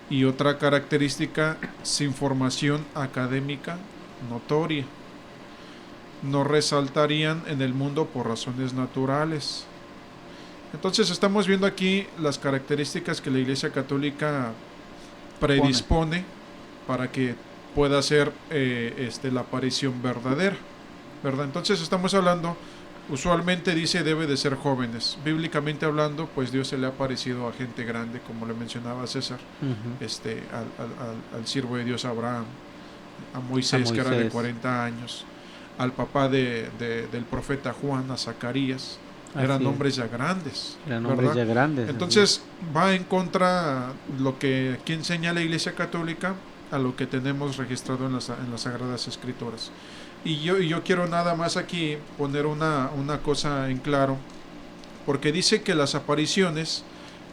Y otra característica, sin formación académica notoria. No resaltarían en el mundo por razones naturales. Entonces estamos viendo aquí las características que la Iglesia Católica predispone para que pueda ser la aparición verdadera, ¿verdad? Entonces estamos hablando, usualmente dice debe de ser jóvenes. Bíblicamente hablando, pues Dios se le ha aparecido a gente grande, como le mencionaba César, al siervo de Dios Abraham, a Moisés, que era de 40 años, al papá del profeta Juan, a Zacarías. Eran hombres ya grandes. Entonces va en contra lo que aquí enseña la Iglesia Católica a lo que tenemos registrado en las Sagradas Escrituras. Y yo quiero nada más aquí poner una cosa en claro, porque dice que las apariciones,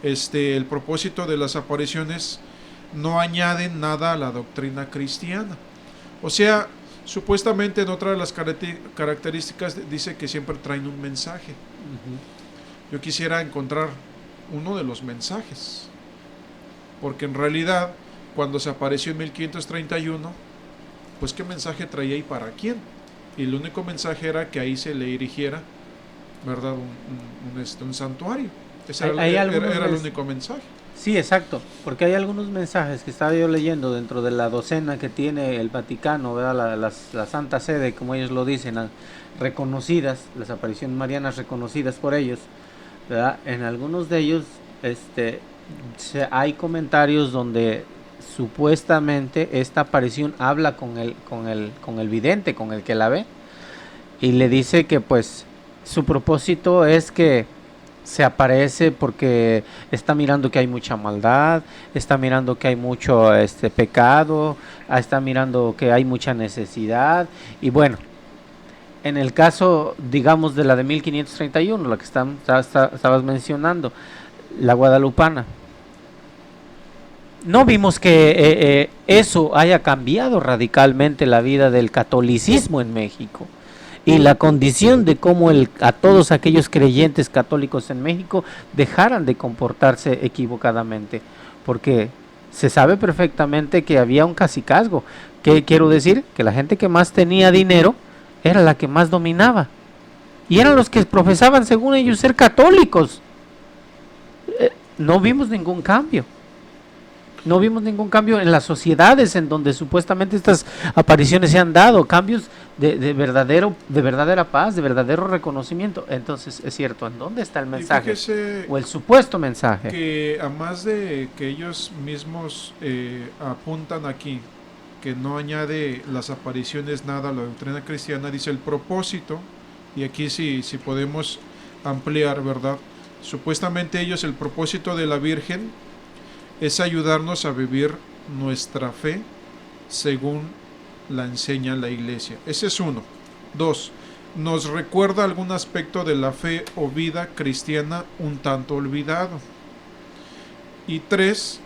el propósito de las apariciones no añaden nada a la doctrina cristiana. O sea, supuestamente en otra de las características dice que siempre traen un mensaje. Yo quisiera encontrar uno de los mensajes, porque en realidad cuando se apareció en 1531, pues qué mensaje traía y para quién. Y el único mensaje era que ahí se le erigiera, ¿verdad?, un santuario. Ese era el único mensaje. Sí, exacto, porque hay algunos mensajes que estaba yo leyendo dentro de la docena que tiene el Vaticano, ¿verdad? La Santa Sede, como ellos lo dicen, reconocidas, las apariciones marianas reconocidas por ellos, ¿verdad? En algunos de ellos hay comentarios donde supuestamente esta aparición habla con el vidente, con el que la ve, y le dice que pues su propósito es que se aparece porque está mirando que hay mucha maldad, está mirando que hay mucho pecado, está mirando que hay mucha necesidad. Y bueno, en el caso, digamos, de la de 1531, la que estabas mencionando, la guadalupana, no vimos que eso haya cambiado radicalmente la vida del catolicismo en México y la condición de cómo a todos aquellos creyentes católicos en México dejaran de comportarse equivocadamente, porque se sabe perfectamente que había un cacicazgo. ¿Qué quiero decir? Que la gente que más tenía dinero era la que más dominaba, y eran los que profesaban, según ellos, ser católicos. No vimos ningún cambio. No vimos ningún cambio en las sociedades en donde supuestamente estas apariciones se han dado, cambios de verdadera paz, de verdadero reconocimiento. Entonces, es cierto, ¿en dónde está el mensaje? O el supuesto mensaje. Que a más de que ellos mismos apuntan aquí, que no añade las apariciones nada a la doctrina cristiana, dice el propósito, y aquí si podemos ampliar, ¿verdad? Supuestamente ellos, el propósito de la Virgen es ayudarnos a vivir nuestra fe según la enseña la Iglesia. Ese es uno. 2. Nos recuerda algún aspecto de la fe o vida cristiana un tanto olvidado. Y 3.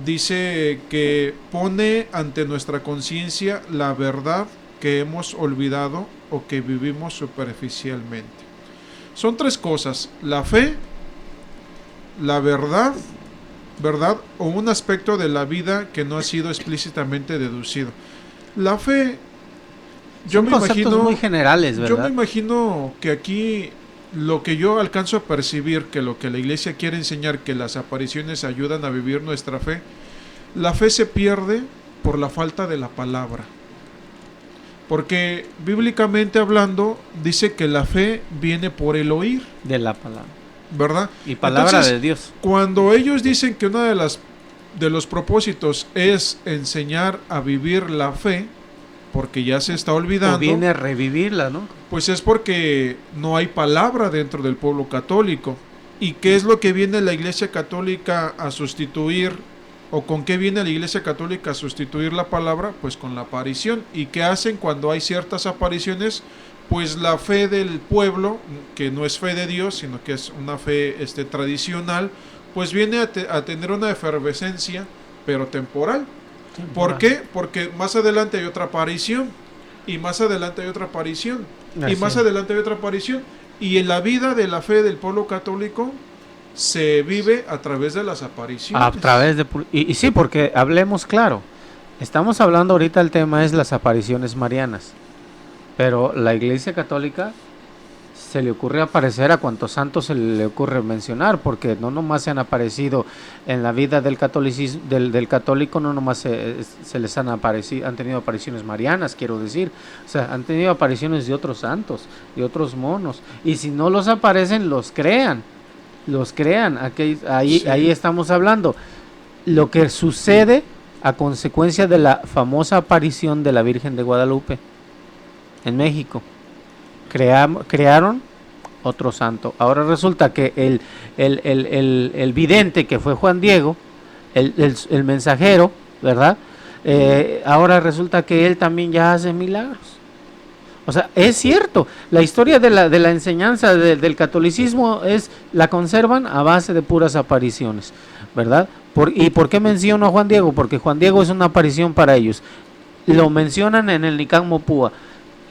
Dice que pone ante nuestra conciencia la verdad que hemos olvidado o que vivimos superficialmente. Son 3 cosas: la fe, la verdad, o un aspecto de la vida que no ha sido explícitamente deducido. La fe, son conceptos muy generales, ¿verdad? Yo me imagino que aquí lo que yo alcanzo a percibir, que lo que la Iglesia quiere enseñar, que las apariciones ayudan a vivir nuestra fe, la fe se pierde por la falta de la palabra. Porque bíblicamente hablando, dice que la fe viene por el oír de la palabra, ¿verdad? Y palabra. Entonces, de Dios. Cuando ellos dicen que uno de los propósitos es enseñar a vivir la fe, porque ya se está olvidando, o viene a revivirla, ¿no? Pues es porque no hay palabra dentro del pueblo católico. ¿Y qué es lo que viene la Iglesia Católica a sustituir? ¿O con qué viene la Iglesia Católica a sustituir la palabra? Pues con la aparición. ¿Y qué hacen cuando hay ciertas apariciones? Pues la fe del pueblo, que no es fe de Dios, sino que es una fe tradicional, pues viene a tener una efervescencia, pero temporal. ¿Por qué? Porque más adelante hay otra aparición, y más adelante hay otra aparición, y más adelante hay otra aparición, y en la vida de la fe del pueblo católico se vive a través de las apariciones. Y sí, porque hablemos claro, estamos hablando ahorita, el tema es las apariciones marianas. Pero la Iglesia Católica se le ocurre aparecer a cuantos santos se le ocurre mencionar, porque no nomás se han aparecido en la vida del catolicismo, del católico, no nomás se les han aparecido, han tenido apariciones marianas, quiero decir, o sea, han tenido apariciones de otros santos, de otros monos, y si no los aparecen, los crean, aquí, ahí estamos hablando, lo que sucede a consecuencia de la famosa aparición de la Virgen de Guadalupe en México. Crearon otro santo. Ahora resulta que el vidente, que fue Juan Diego, el mensajero, ¿verdad? Ahora resulta que él también ya hace milagros. O sea, es cierto, la historia de la enseñanza del catolicismo la conservan a base de puras apariciones, ¿verdad? ¿Y por qué menciono a Juan Diego? Porque Juan Diego es una aparición para ellos. Lo mencionan en el Nicán Mopúa.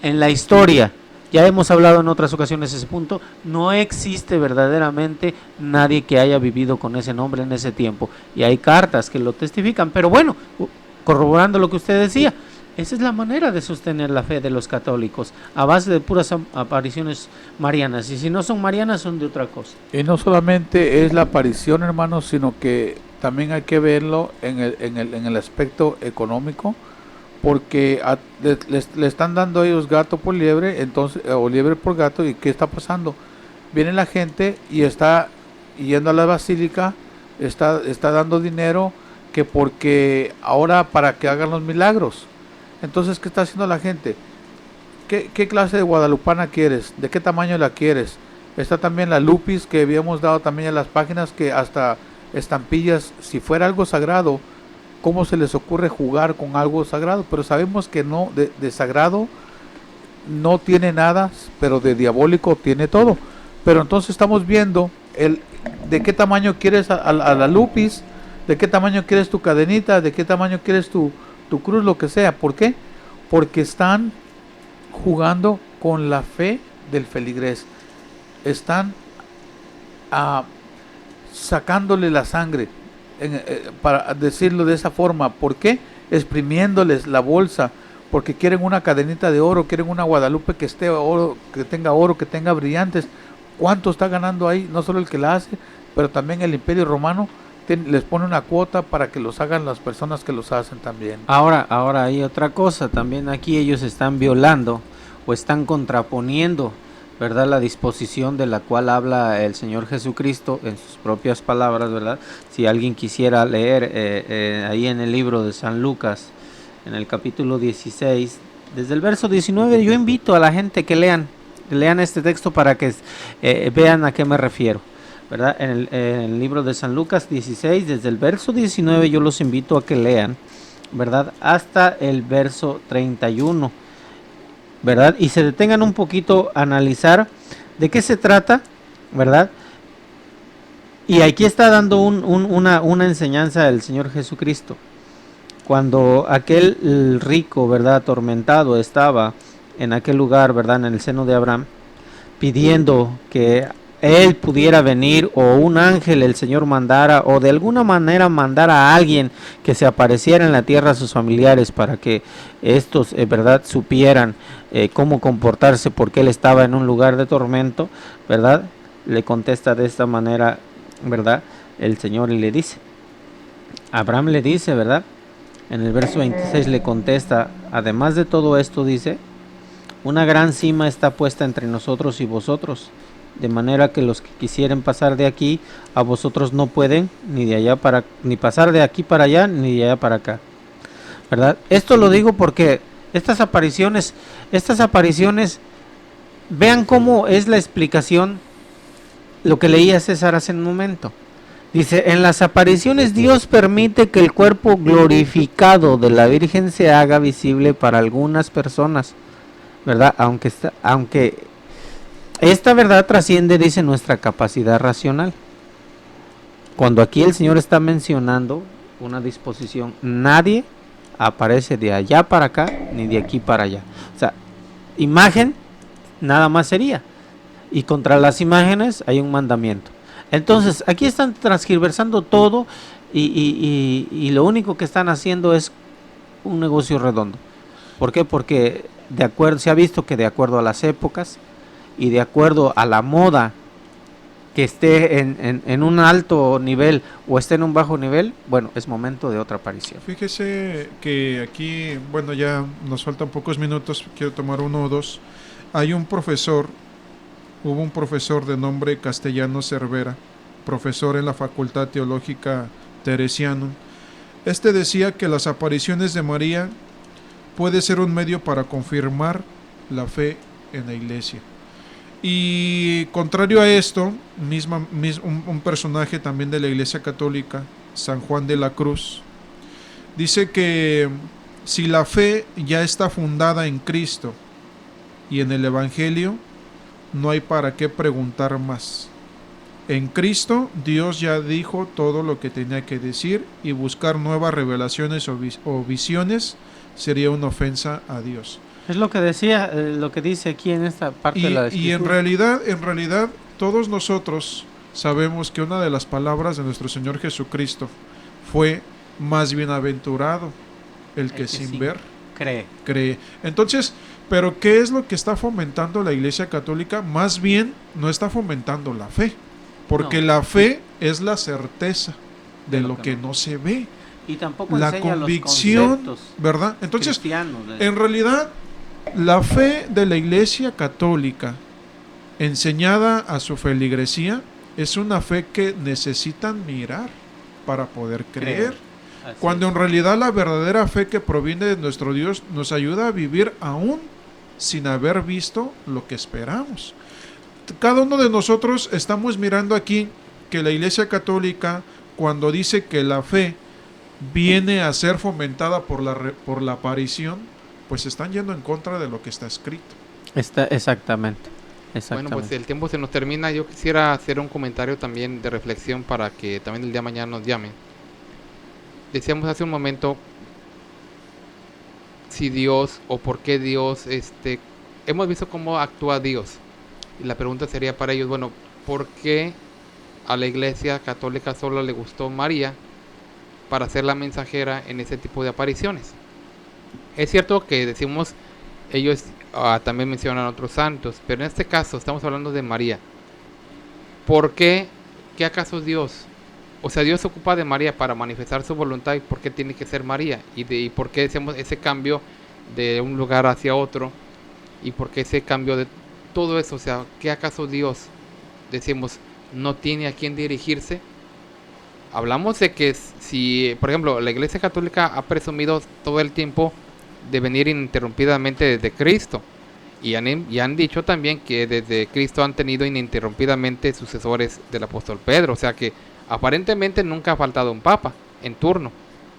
En la historia, ya hemos hablado en otras ocasiones ese punto, no existe verdaderamente nadie que haya vivido con ese nombre en ese tiempo. Y hay cartas que lo testifican. Pero bueno, corroborando lo que usted decía, esa es la manera de sostener la fe de los católicos, a base de puras apariciones marianas. Y si no son marianas, son de otra cosa. Y no solamente es la aparición, hermanos, sino que también hay que verlo en el aspecto económico, porque le están dando a ellos gato por liebre, entonces, o liebre por gato. ¿Y qué está pasando? Viene la gente y está yendo a la basílica, está dando dinero, que porque ahora para que hagan los milagros. Entonces, ¿qué está haciendo la gente? ¿Qué clase de guadalupana quieres? ¿De qué tamaño la quieres? Está también la lupis, que habíamos dado también en las páginas, que hasta estampillas, si fuera algo sagrado, ¿cómo se les ocurre jugar con algo sagrado? Pero sabemos que no, de sagrado no tiene nada, pero de diabólico tiene todo. Pero entonces estamos viendo de qué tamaño quieres a la lupis, de qué tamaño quieres tu cadenita, de qué tamaño quieres tu cruz, lo que sea. ¿Por qué? Porque están jugando con la fe del feligrés. Están sacándole la sangre, para decirlo de esa forma. ¿Por qué? Exprimiéndoles la bolsa, porque quieren una cadenita de oro, quieren una Guadalupe que esté oro, que tenga brillantes. ¿Cuánto está ganando ahí? No solo el que la hace, pero también el Imperio Romano les pone una cuota para que los hagan las personas que los hacen también. Ahora hay otra cosa, también aquí ellos están violando o están contraponiendo, ¿verdad?, la disposición de la cual habla el Señor Jesucristo en sus propias palabras, ¿verdad? Si alguien quisiera leer ahí en el libro de San Lucas, en el capítulo 16, desde el verso 19, yo invito a la gente que lean este texto para que vean a qué me refiero, ¿verdad? En el libro de San Lucas 16, desde el verso 19, yo los invito a que lean, ¿verdad?, hasta el verso 31, ¿verdad? Y se detengan un poquito a analizar de qué se trata, ¿verdad? Y aquí está dando una enseñanza del Señor Jesucristo. Cuando aquel rico, ¿verdad?, atormentado estaba en aquel lugar, ¿verdad?, en el seno de Abraham, pidiendo que él pudiera venir, o un ángel el Señor mandara, o de alguna manera mandara a alguien que se apareciera en la tierra a sus familiares para que estos, ¿verdad?, supieran cómo comportarse, porque él estaba en un lugar de tormento, ¿verdad? Le contesta de esta manera, ¿verdad?, el Señor, y le dice, Abraham le dice, ¿verdad?, en el verso 26 le contesta, además de todo esto, dice, una gran cima está puesta entre nosotros y vosotros, de manera que los que quisieren pasar de aquí a vosotros no pueden, ni pasar de aquí para allá, ni de allá para acá, ¿verdad? Esto lo digo porque estas apariciones, vean cómo es la explicación, lo que leía César hace un momento. Dice, en las apariciones Dios permite que el cuerpo glorificado de la Virgen se haga visible para algunas personas, ¿verdad? Aunque esta verdad trasciende, dice, nuestra capacidad racional. Cuando aquí el Señor está mencionando una disposición, nadie aparece de allá para acá, ni de aquí para allá. O sea, imagen nada más sería. Y contra las imágenes hay un mandamiento. Entonces, aquí están transgiversando todo y lo único que están haciendo es un negocio redondo. ¿Por qué? Porque se ha visto que de acuerdo a las épocas y de acuerdo a la moda que esté en un alto nivel o esté en un bajo nivel, bueno, es momento de otra aparición. Fíjese que aquí, bueno, ya nos faltan pocos minutos, quiero tomar uno o dos. Hubo un profesor de nombre Castellano Cervera, profesor en la Facultad Teológica Teresianum. Este decía que las apariciones de María puede ser un medio para confirmar la fe en la iglesia. Y contrario a esto, un personaje también de la Iglesia Católica, San Juan de la Cruz, dice que si la fe ya está fundada en Cristo y en el Evangelio, no hay para qué preguntar más. En Cristo, Dios ya dijo todo lo que tenía que decir, y buscar nuevas revelaciones o visiones sería una ofensa a Dios. Es lo que decía, lo que dice aquí en esta parte de la escritura. Y en realidad, todos nosotros sabemos que una de las palabras de nuestro Señor Jesucristo fue: más bienaventurado el que sin ver cree. Entonces, ¿pero qué es lo que está fomentando la Iglesia Católica? Más bien, no está fomentando la fe, porque la fe es la certeza de lo que no se ve. Y tampoco la enseña convicción, los ¿verdad? Entonces, en realidad, la fe de la Iglesia Católica, enseñada a su feligresía, es una fe que necesitan mirar para poder creer. Cuando en realidad la verdadera fe que proviene de nuestro Dios nos ayuda a vivir aún sin haber visto lo que esperamos. Cada uno de nosotros estamos mirando aquí que la Iglesia Católica, cuando dice que la fe viene a ser fomentada por la aparición, pues están yendo en contra de lo que está escrito. Exactamente. Bueno, pues el tiempo se nos termina. Yo quisiera hacer un comentario también de reflexión para que también el día de mañana nos llamen. Decíamos hace un momento si Dios o por qué Dios, hemos visto cómo actúa Dios. Y la pregunta sería para ellos, bueno, ¿por qué a la Iglesia Católica solo le gustó María para ser la mensajera en ese tipo de apariciones? Es cierto que decimos, ellos también mencionan a otros santos, pero en este caso estamos hablando de María. ¿Por qué? ¿Qué acaso Dios? O sea, Dios se ocupa de María para manifestar su voluntad. ¿Y por qué tiene que ser María? ¿Y por qué hacemos ese cambio de un lugar hacia otro? ¿Y por qué ese cambio de todo eso? O sea, ¿qué acaso Dios, decimos, no tiene a quién dirigirse? Hablamos de que si, por ejemplo, la Iglesia Católica ha presumido todo el tiempo de venir ininterrumpidamente desde Cristo, y han dicho también que desde Cristo han tenido ininterrumpidamente sucesores del apóstol Pedro, o sea que aparentemente nunca ha faltado un papa en turno,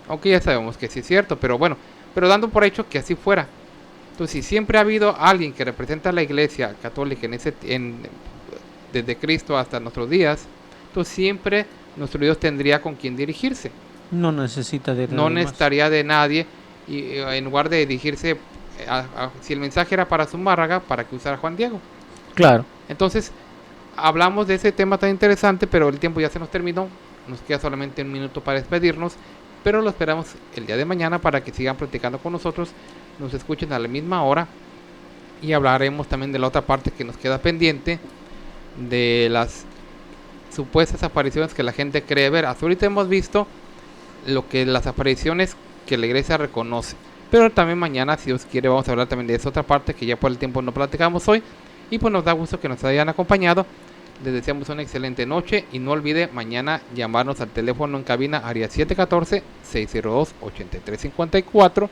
aunque ya sabemos que sí es cierto, pero bueno, pero dando por hecho que así fuera. Entonces, si siempre ha habido alguien que representa a la Iglesia Católica desde Cristo hasta nuestros días, entonces siempre nuestro Dios tendría con quién dirigirse. No necesita de nadie. No necesitaría de nadie, y en lugar de dirigirse si el mensaje era para Zumárraga, ¿para qué usar a Juan Diego? Claro. Entonces, hablamos de ese tema tan interesante, pero el tiempo ya se nos terminó. Nos queda solamente un minuto para despedirnos, pero lo esperamos el día de mañana para que sigan platicando con nosotros, nos escuchen a la misma hora, y hablaremos también de la otra parte que nos queda pendiente, de las supuestas apariciones que la gente cree ver. Hasta ahorita hemos visto lo que las apariciones que la iglesia reconoce, pero también mañana, si Dios quiere, vamos a hablar también de esa otra parte que ya por el tiempo no platicamos hoy. Y pues nos da gusto que nos hayan acompañado. Les deseamos una excelente noche, y no olvide mañana llamarnos al teléfono en cabina área 714-602-8354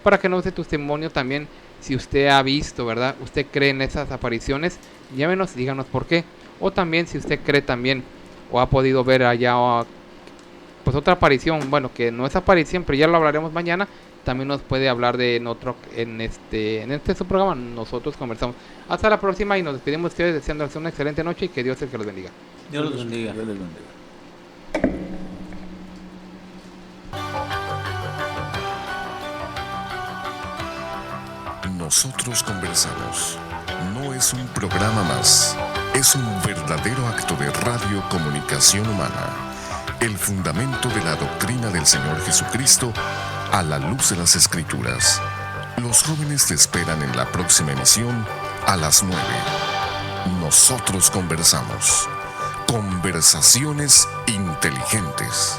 para que nos dé testimonio también. Si usted ha visto, ¿verdad? Usted cree en esas apariciones, llámenos, díganos por qué. O también si usted cree también o ha podido ver allá pues otra aparición, bueno, que no es aparición, pero ya lo hablaremos mañana. También nos puede hablar en este su programa. Nosotros conversamos. Hasta la próxima, y nos despedimos de ustedes deseándoles una excelente noche, y que Dios es el que los bendiga. Dios los bendiga. Dios les bendiga. Nosotros conversamos. No es un programa más, es un verdadero acto de radiocomunicación humana. El fundamento de la doctrina del Señor Jesucristo a la luz de las Escrituras. Los jóvenes te esperan en la próxima emisión a las 9. nosotros conversamos. Conversaciones inteligentes.